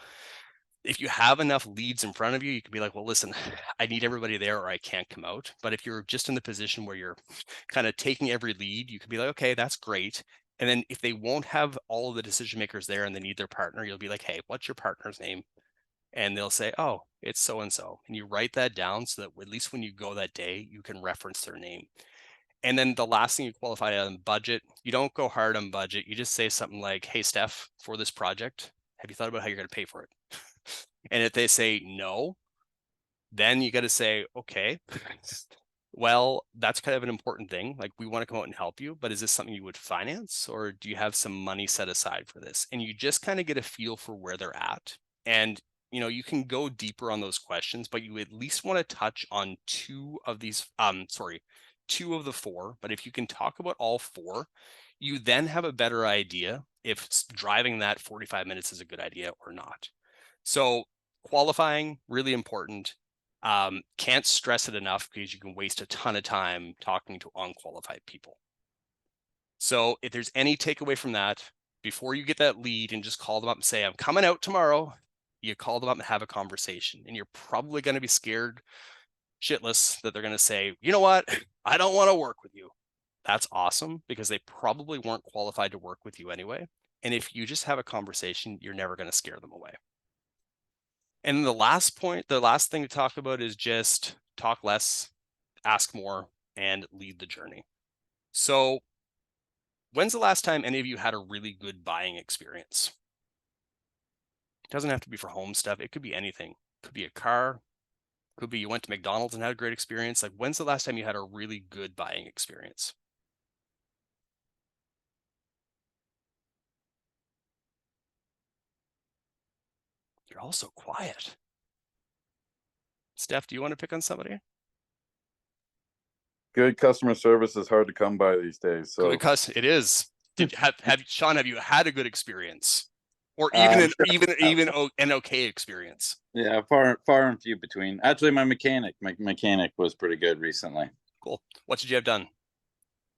If you have enough leads in front of you, you can be like, well, listen, I need everybody there or I can't come out. But if you're just in the position where you're kind of taking every lead, you can be like, okay, that's great. And then if they won't have all of the decision makers there and they need their partner, you'll be like, hey, what's your partner's name? And they'll say, oh, it's so-and-so. And you write that down so that at least when you go that day, you can reference their name. And then the last thing you qualify on budget, you don't go hard on budget. You just say something like, hey, Steph, for this project, have you thought about how you're going to pay for it? And if they say no, then you got to say, okay, well, that's kind of an important thing. Like, we want to come out and help you, but is this something you would finance, or do you have some money set aside for this? And you just kind of get a feel for where they're at. And, you know, you can go deeper on those questions, but you at least want to touch on two of the four. But if you can talk about all four, you then have a better idea if driving that 45 minutes is a good idea or not. So qualifying, really important. Can't stress it enough because you can waste a ton of time talking to unqualified people. So if there's any takeaway from that, before you get that lead and just call them up and say, I'm coming out tomorrow, you call them up and have a conversation. And you're probably going to be scared shitless that they're going to say, you know what, I don't want to work with you. That's awesome, because they probably weren't qualified to work with you anyway. And if you just have a conversation, you're never going to scare them away. And the last thing to talk about is just talk less, ask more, and lead the journey. So when's the last time any of you had a really good buying experience? It doesn't have to be for home stuff. It could be anything. It could be a car. It could be you went to McDonald's and had a great experience. Like, when's the last time you had a really good buying experience? You're all so quiet. Steph, do you want to pick on somebody? Good customer service is hard to come by these days. So Because it is. Sean, have you had a good experience, or even an okay experience? yeah, far and few between. Actually, my mechanic was pretty good recently. Cool. What did you have done?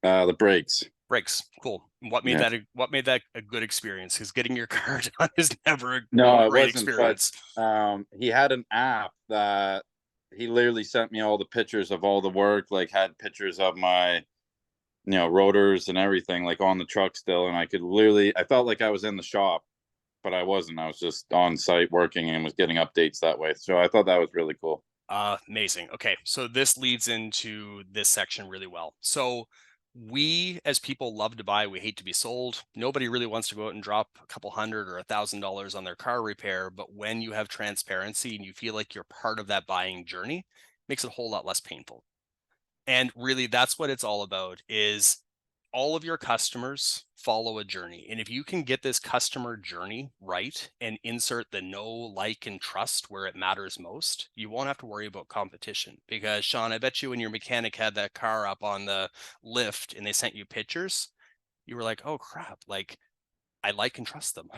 The brakes. Brakes. Cool. What made that a good experience? Because getting your car done is never a great experience. But, he had an app that he literally sent me all the pictures of all the work, like had pictures of my, rotors and everything, like on the truck still. And I felt like I was in the shop, but I wasn't. I was just on site working and was getting updates that way. So I thought that was really cool. Amazing. Okay. So this leads into this section really well. So we, as people, love to buy. We hate to be sold. Nobody really wants to go out and drop a couple $100 or $1,000 on their car repair. But when you have transparency and you feel like you're part of that buying journey, it makes it a whole lot less painful. And really, that's what it's all about, is all of your customers follow a journey. And if you can get this customer journey right and insert the know, like, and trust where it matters most, you won't have to worry about competition. Because Sean, I bet you when your mechanic had that car up on the lift and they sent you pictures, you were like, oh crap, like I like and trust them.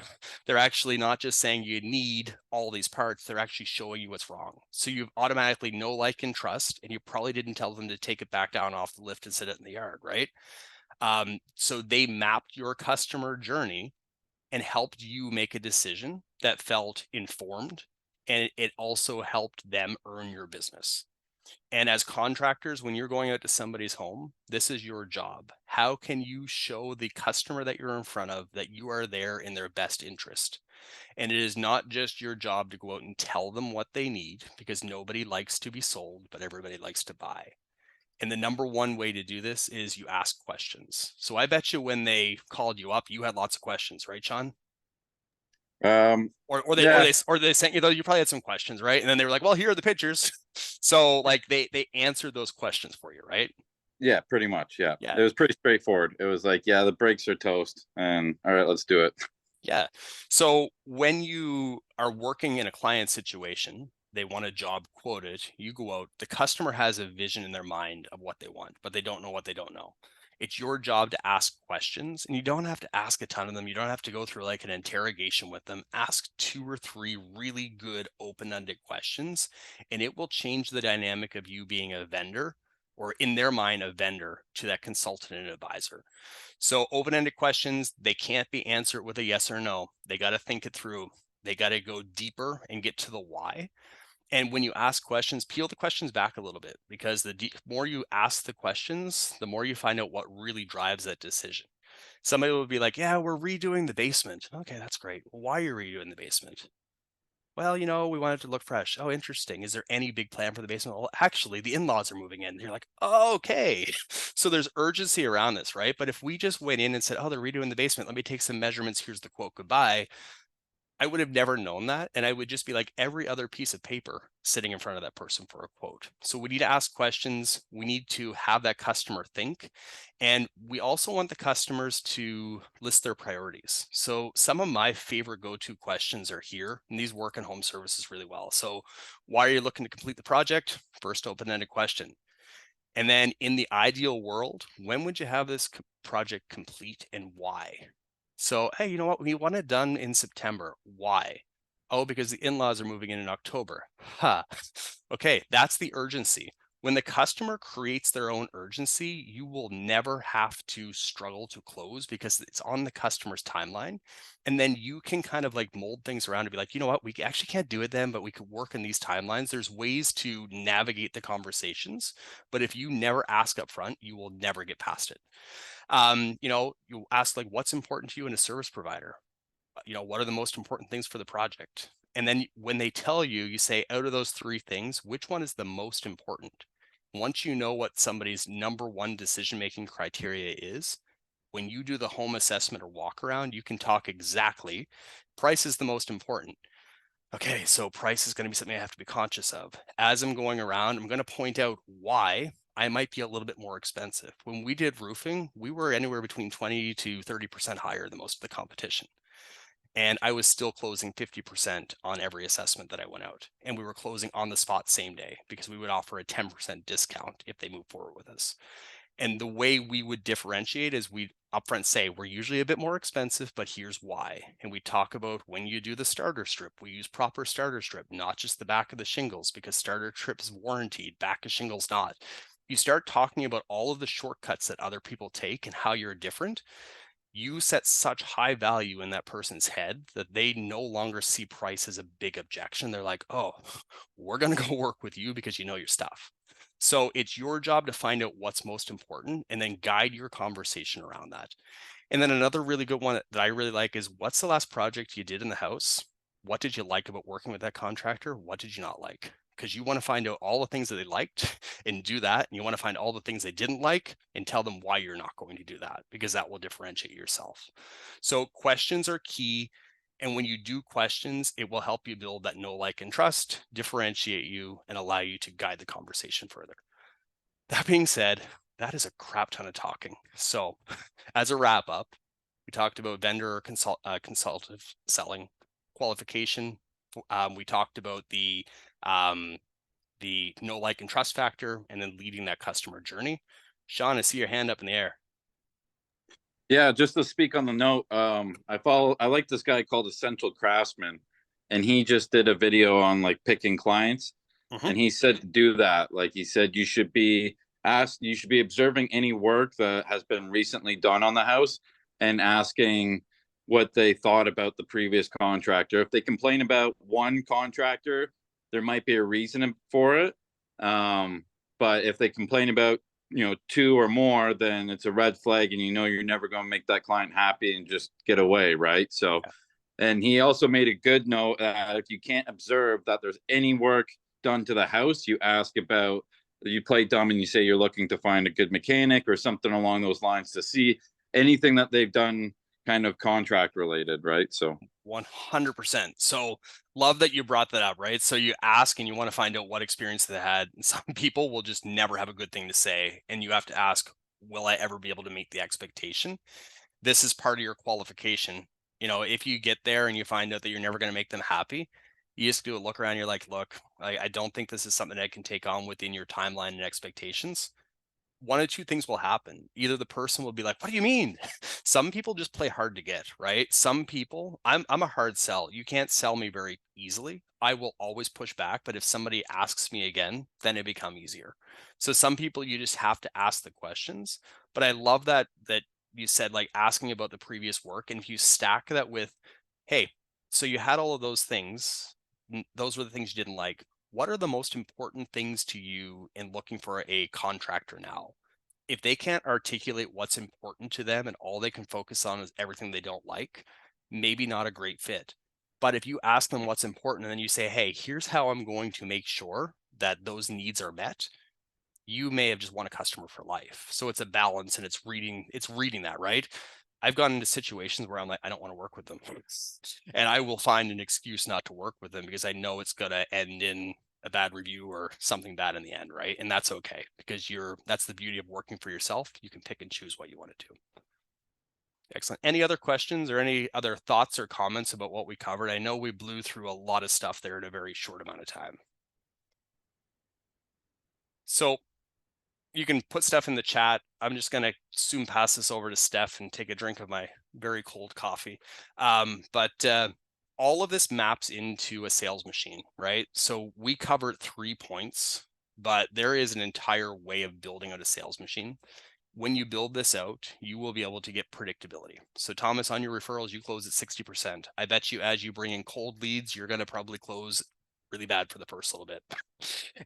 They're actually not just saying you need all these parts, they're actually showing you what's wrong. So you automatically know, like, and trust, and you probably didn't tell them to take it back down off the lift and sit it in the yard, right? So they mapped your customer journey and helped you make a decision that felt informed, and it also helped them earn your business. And as contractors, when you're going out to somebody's home, this is your job. How can you show the customer that you're in front of that you are there in their best interest? And it is not just your job to go out and tell them what they need, because nobody likes to be sold, but everybody likes to buy. And the number one way to do this is you ask questions. So I bet you when they called you up, you had lots of questions, right, Sean? Or they sent you though, you probably had some questions, right? And then they were like, well, here are the pictures. So like they answered those questions for you, right? Yeah, pretty much. Yeah. Yeah. It was pretty straightforward. It was like, yeah, the brakes are toast, and all right, let's do it. Yeah. So when you are working in a client situation, they want a job quoted, you go out, the customer has a vision in their mind of what they want, but they don't know what they don't know. It's your job to ask questions, and you don't have to ask a ton of them. You don't have to go through like an interrogation with them. Ask 2 or 3 really good open-ended questions, and it will change the dynamic of you being a vendor, or in their mind, a vendor to that consultant and advisor. So open-ended questions, they can't be answered with a yes or no. They got to think it through. They got to go deeper and get to the why. And when you ask questions, peel the questions back a little bit, because the more you ask the questions, the more you find out what really drives that decision. Somebody will be like, yeah, we're redoing the basement. Okay, that's great. Well, why are you redoing the basement? Well, you know, we want it to look fresh. Oh, interesting. Is there any big plan for the basement? Well, actually, the in-laws are moving in. You're like, oh, okay. So there's urgency around this, right? But if we just went in and said, oh, they're redoing the basement, let me take some measurements. Here's the quote, goodbye. I would have never known that. And I would just be like every other piece of paper sitting in front of that person for a quote. So we need to ask questions. We need to have that customer think. And we also want the customers to list their priorities. So some of my favorite go-to questions are here, and these work in home services really well. So why are you looking to complete the project? First open-ended question. And then in the ideal world, when would you have this project complete and why? So, hey, you know what? We want it done in September. Why? Oh, because the in-laws are moving in October. Okay, that's the urgency. When the customer creates their own urgency, you will never have to struggle to close because it's on the customer's timeline. And then you can kind of like mold things around to be like, you know what, we actually can't do it then, but we could work in these timelines. There's ways to navigate the conversations, but if you never ask up front, you will never get past it. You know, you ask like, what's important to you in a service provider? You know, what are the most important things for the project? And then when they tell you, you say, out of those 3 things, which one is the most important? Once you know what somebody's number 1 decision-making criteria is, when you do the home assessment or walk around, you can talk exactly, price is the most important. Okay, so price is going to be something I have to be conscious of. As I'm going around, I'm going to point out why I might be a little bit more expensive. When we did roofing, we were anywhere between 20 to 30% higher than most of the competition. And I was still closing 50% on every assessment that I went out. And we were closing on the spot same day because we would offer a 10% discount if they move forward with us. And the way we would differentiate is we'd upfront say, we're usually a bit more expensive, but here's why. And we talk about when you do the starter strip, we use proper starter strip, not just the back of the shingles, because starter strip is warranted, back of shingles not. You start talking about all of the shortcuts that other people take and how you're different. You set such high value in that person's head that they no longer see price as a big objection. They're like, oh, we're going to go work with you because you know your stuff. So it's your job to find out what's most important and then guide your conversation around that. And then another really good one that I really like is, what's the last project you did in the house? What did you like about working with that contractor? What did you not like? Because you want to find out all the things that they liked and do that. And you want to find all the things they didn't like and tell them why you're not going to do that, because that will differentiate yourself. So questions are key. And when you do questions, it will help you build that know, like, and trust, differentiate you, and allow you to guide the conversation further. That being said, that is a crap ton of talking. So as a wrap up, we talked about vendor consultative selling, qualification. We talked about the know, like, and trust factor, and then leading that customer journey. Sean, I see your hand up in the air. Yeah, just to speak on the note, I like this guy called Essential Craftsman, and he just did a video on like picking clients, and he said to do that. Like he said, you should be observing any work that has been recently done on the house and asking what they thought about the previous contractor. If they complain about one contractor, there might be a reason for it. But if they complain about two or more, then it's a red flag, and you're never going to make that client happy and just get away, right? So, and he also made a good note that if you can't observe that there's any work done to the house, you ask about, you play dumb and you say you're looking to find a good mechanic or something along those lines to see anything that they've done kind of contract related, right? So 100%. So love that you brought that up, right? So you ask and you want to find out what experience they had. Some people will just never have a good thing to say, and you have to ask, will I ever be able to meet the expectation? This is part of your qualification. If you get there and you find out that you're never going to make them happy, you just do a look around. You're like, look, I don't think this is something I can take on within your timeline and expectations. One of two things will happen. Either the person will be like, what do you mean? Some people just play hard to get, right? Some people, I'm a hard sell. You can't sell me very easily. I will always push back, but if somebody asks me again, then it become easier. So some people, you just have to ask the questions. But I love that you said, like, asking about the previous work. And if you stack that with, hey, so you had all of those things, those were the things you didn't like. What are the most important things to you in looking for a contractor now? If they can't articulate what's important to them and all they can focus on is everything they don't like, maybe not a great fit. But if you ask them what's important and then you say, hey, here's how I'm going to make sure that those needs are met, you may have just won a customer for life. So it's a balance, and it's reading that, right? I've gone into situations where I'm like, I don't want to work with them. And I will find an excuse not to work with them because I know it's going to end in a bad review or something bad in the end, right? And that's okay, because that's the beauty of working for yourself. You can pick and choose what you want to do. Excellent. Any other questions or any other thoughts or comments about what we covered? I know we blew through a lot of stuff there in a very short amount of time. So you can put stuff in the chat. I'm just going to soon pass this over to Steph and take a drink of my very cold coffee. But all of this maps into a sales machine, right? So we covered 3 points, but there is an entire way of building out a sales machine. When you build this out, you will be able to get predictability. So Thomas, on your referrals, you close at 60%. I bet you as you bring in cold leads, you're going to probably close really bad for the first little bit.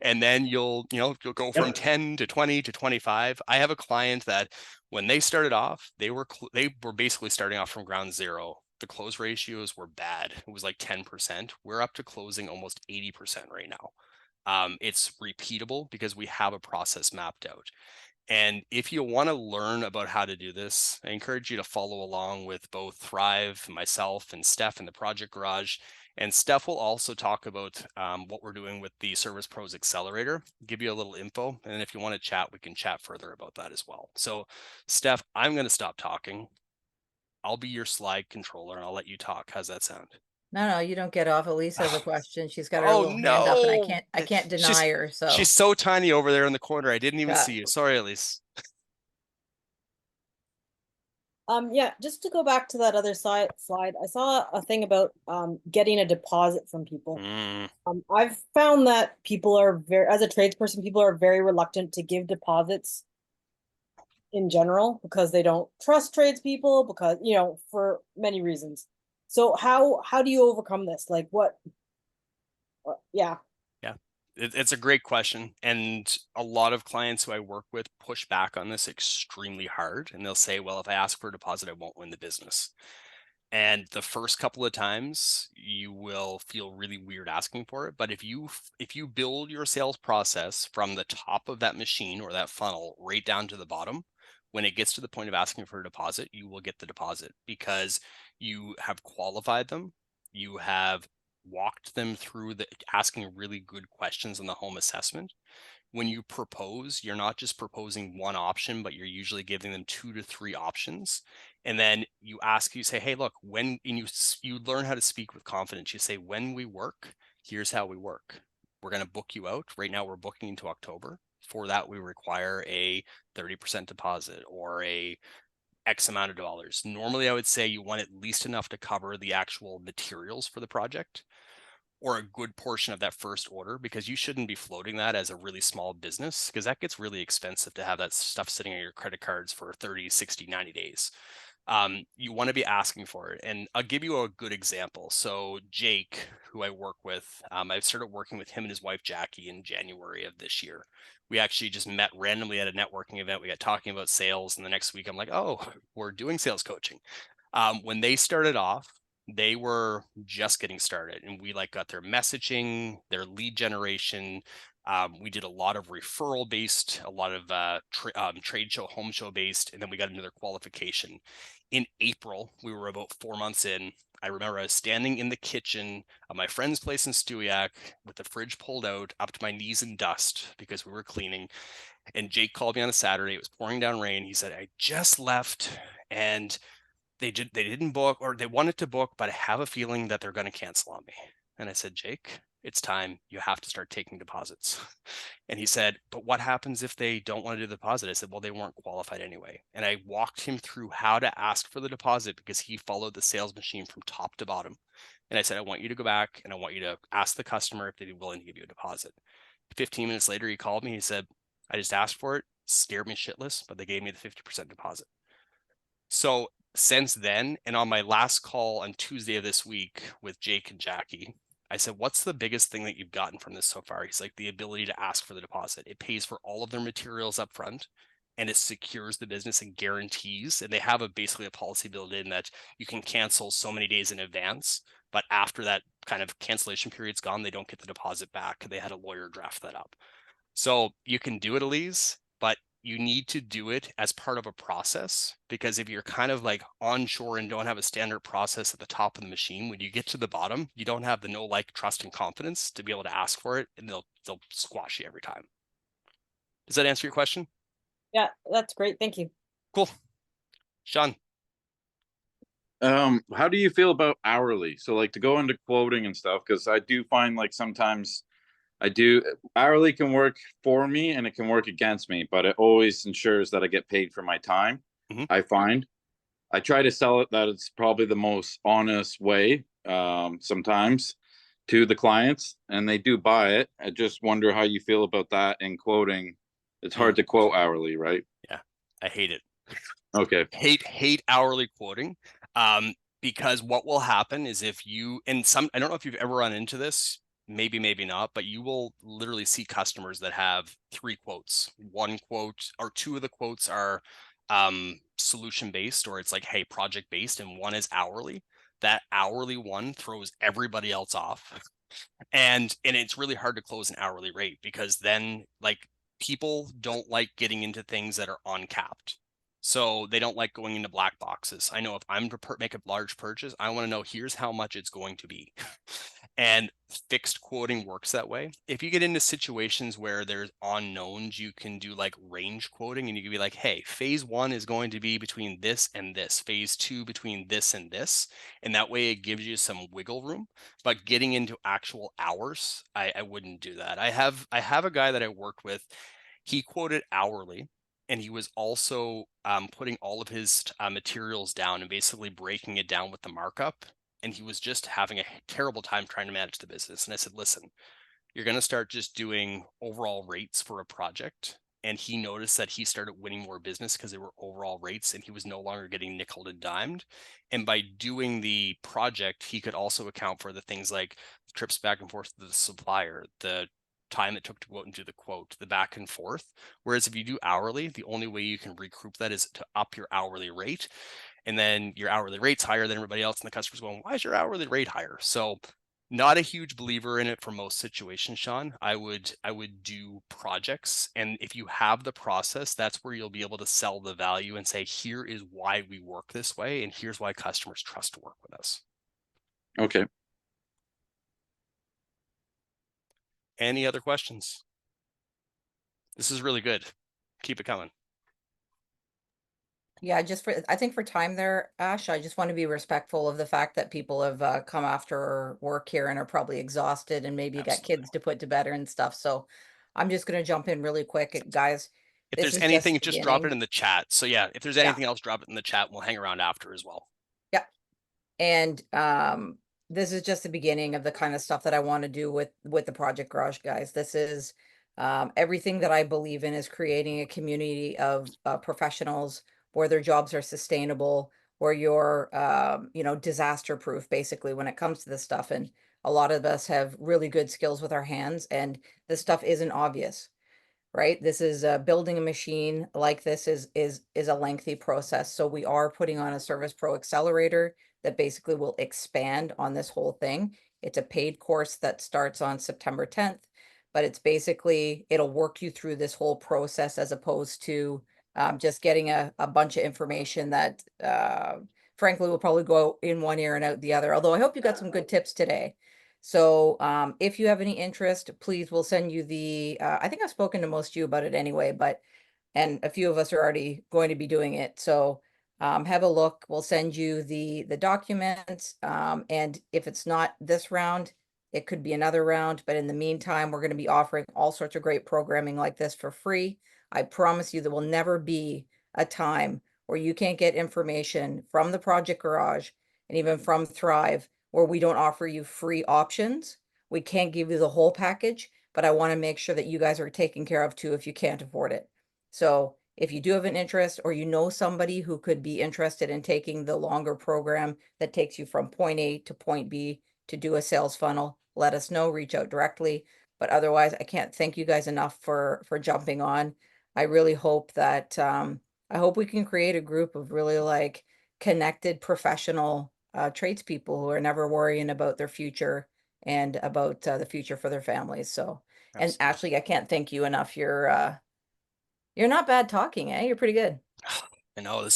And then you'll go from 10 to 20 to 25. I have a client that when they started off, they were basically starting off from ground zero. The close ratios were bad. It was like 10%. We're up to closing almost 80% right now. It's repeatable because we have a process mapped out. And if you want to learn about how to do this, I encourage you to follow along with both Thrive, myself, and Steph in the Project Garage. And Steph will also talk about what we're doing with the Service Pros Accelerator, give you a little info. And if you want to chat, we can chat further about that as well. So Steph, I'm going to stop talking. I'll be your slide controller and I'll let you talk. How's that sound? No, you don't get off. Elise has a question. She's got her Oh, little hand up, and no. I can't deny her. So She's so tiny over there in the corner. I didn't even Yeah. see you. Sorry, Elise. Yeah, just to go back to that other slide, I saw a thing about getting a deposit from people. I've found that people are as a tradesperson, people are very reluctant to give deposits in general because they don't trust tradespeople, because for many reasons. So how do you overcome this? Like what? Yeah. It's a great question. And a lot of clients who I work with push back on this extremely hard. And they'll say, well, if I ask for a deposit, I won't win the business. And the first couple of times you will feel really weird asking for it. But if you build your sales process from the top of that machine or that funnel right down to the bottom, when it gets to the point of asking for a deposit, you will get the deposit because you have qualified them. You have walked them through the asking really good questions in the home assessment. When you propose, you're not just proposing one option, but you're usually giving them 2 to 3 options. And then you say, hey, look, and you learn how to speak with confidence. You say, when we work, here's how we work. We're going to book you out. Right now, we're booking into October. For that, we require a 30% deposit or a X amount of dollars. Normally, I would say you want at least enough to cover the actual materials for the project, or a good portion of that first order, because you shouldn't be floating that as a really small business, because that gets really expensive to have that stuff sitting on your credit cards for 30, 60, 90 days. You want to be asking for it. And I'll give you a good example. So Jake, who I work with, I started working with him and his wife, Jackie, in January of this year. We actually just met randomly at a networking event. We got talking about sales. And the next week I'm like, oh, we're doing sales coaching. When they started off, they were just getting started, and we got their messaging, their lead generation. We did a lot of referral based, a lot of trade show, home show based, and then we got into their qualification. In April, we were about 4 months in. I remember I was standing in the kitchen of my friend's place in Stewiacke with the fridge pulled out up to my knees in dust because we were cleaning. And Jake called me on a Saturday. It was pouring down rain. He said, I just left and they didn't book, or they wanted to book, but I have a feeling that they're going to cancel on me. And I said, Jake, it's time. You have to start taking deposits. And he said, but what happens if they don't want to do the deposit? I said, well, they weren't qualified anyway. And I walked him through how to ask for the deposit because he followed the sales machine from top to bottom. And I said, I want you to go back and I want you to ask the customer if they'd be willing to give you a deposit. 15 minutes later, he called me. He said, I just asked for it, scared me shitless, but they gave me the 50% deposit. So since then, and on my last call on Tuesday of this week with Jake and Jackie, I said, what's the biggest thing that you've gotten from this so far? He's like, the ability to ask for the deposit. It pays for all of their materials up front, and it secures the business and guarantees. And they have basically a policy built in that you can cancel so many days in advance, but after that kind of cancellation period's gone, they don't get the deposit back. They had a lawyer draft that up. So you can do it, Elise, but you need to do it as part of a process, because if you're kind of onshore and don't have a standard process at the top of the machine, when you get to the bottom, you don't have the know, like, trust, and confidence to be able to ask for it, and they'll squash you every time. Does that answer your question? Yeah, that's great. Thank you. Cool. Sean. How do you feel about hourly? So to go into quoting and stuff, because I do find sometimes hourly can work for me and it can work against me, but it always ensures that I get paid for my time. Mm-hmm. I find I try to sell it that it's probably the most honest way sometimes to the clients, and they do buy it. I just wonder how you feel about that in quoting. It's hard to quote hourly, right? Yeah, I hate it. Okay. Hate hourly quoting. Because what will happen is I don't know if you've ever run into this, maybe not, but you will literally see customers that have 3 quotes. 1 quote or 2 of the quotes are solution based, or it's hey, project based, and 1 is hourly. That hourly one throws everybody else off. And it's really hard to close an hourly rate, because then people don't like getting into things that are uncapped. So they don't like going into black boxes. I know if I'm to make a large purchase, I want to know here's how much it's going to be. And fixed quoting works that way. If you get into situations where there's unknowns, you can do range quoting, and you can be hey, phase 1 is going to be between this and this, phase 2 between this and this. And that way it gives you some wiggle room. But getting into actual hours, I wouldn't do that. I have a guy that I worked with. He quoted hourly, and he was also putting all of his materials down and basically breaking it down with the markup. And he was just having a terrible time trying to manage the business. And I said, listen, you're going to start just doing overall rates for a project. And he noticed that he started winning more business because they were overall rates, and he was no longer getting nickeled and dimed. And by doing the project, he could also account for the things like trips back and forth to the supplier, the time it took to go out and do the quote, the back and forth. Whereas if you do hourly, the only way you can recoup that is to up your hourly rate. And then your hourly rate's higher than everybody else, and the customer's going, why is your hourly rate higher? So not a huge believer in it for most situations, Sean. I would do projects. And if you have the process, that's where you'll be able to sell the value and say, here is why we work this way, and here's why customers trust to work with us. Okay. Any other questions? This is really good. Keep it coming. Yeah, I think for time there, Ash, I just want to be respectful of the fact that people have come after work here and are probably exhausted and maybe got Absolutely. kids to put to bed and stuff. So I'm just going to jump in really quick, guys. If This there's is just anything, the just drop it beginning. in the chat. So yeah, if there's Yeah. anything else, drop it in the chat. We'll hang around after as well. Yeah. And this is just the beginning of the kind of stuff that I want to do with the Project Garage, guys. This is everything that I believe in is creating a community of professionals where their jobs are sustainable, where you're you know, disaster proof basically when it comes to this stuff. And a lot of us have really good skills with our hands, and this stuff isn't obvious, right? This is building a machine like this is a lengthy process. So we are putting on a Service Pro Accelerator that basically will expand on this whole thing. It's a paid course that starts on September 10th, but it's basically, it'll work you through this whole process as opposed to just getting a bunch of information that frankly will probably go in one ear and out the other. Although I hope you got some good tips today. So if you have any interest, please, we'll send you the, I think I've spoken to most of you about it anyway, but, and a few of us are already going to be doing it. So have a look. We'll send you the documents. And if it's not this round, it could be another round. But in the meantime, we're going to be offering all sorts of great programming like this for free. I promise you there will never be a time where you can't get information from the Project Garage and even from Thrive where we don't offer you free options. We can't give you the whole package, but I want to make sure that you guys are taken care of too if you can't afford it. So if you do have an interest, or you know somebody who could be interested in taking the longer program that takes you from point A to point B to do a sales funnel, let us know, reach out directly. But otherwise, I can't thank you guys enough for jumping on. I really hope that I hope we can create a group of really like connected professional tradespeople who are never worrying about their future and about the future for their families. So, and Absolutely. Ashley, I can't thank you enough. You're not bad talking, eh? You're pretty good. I know this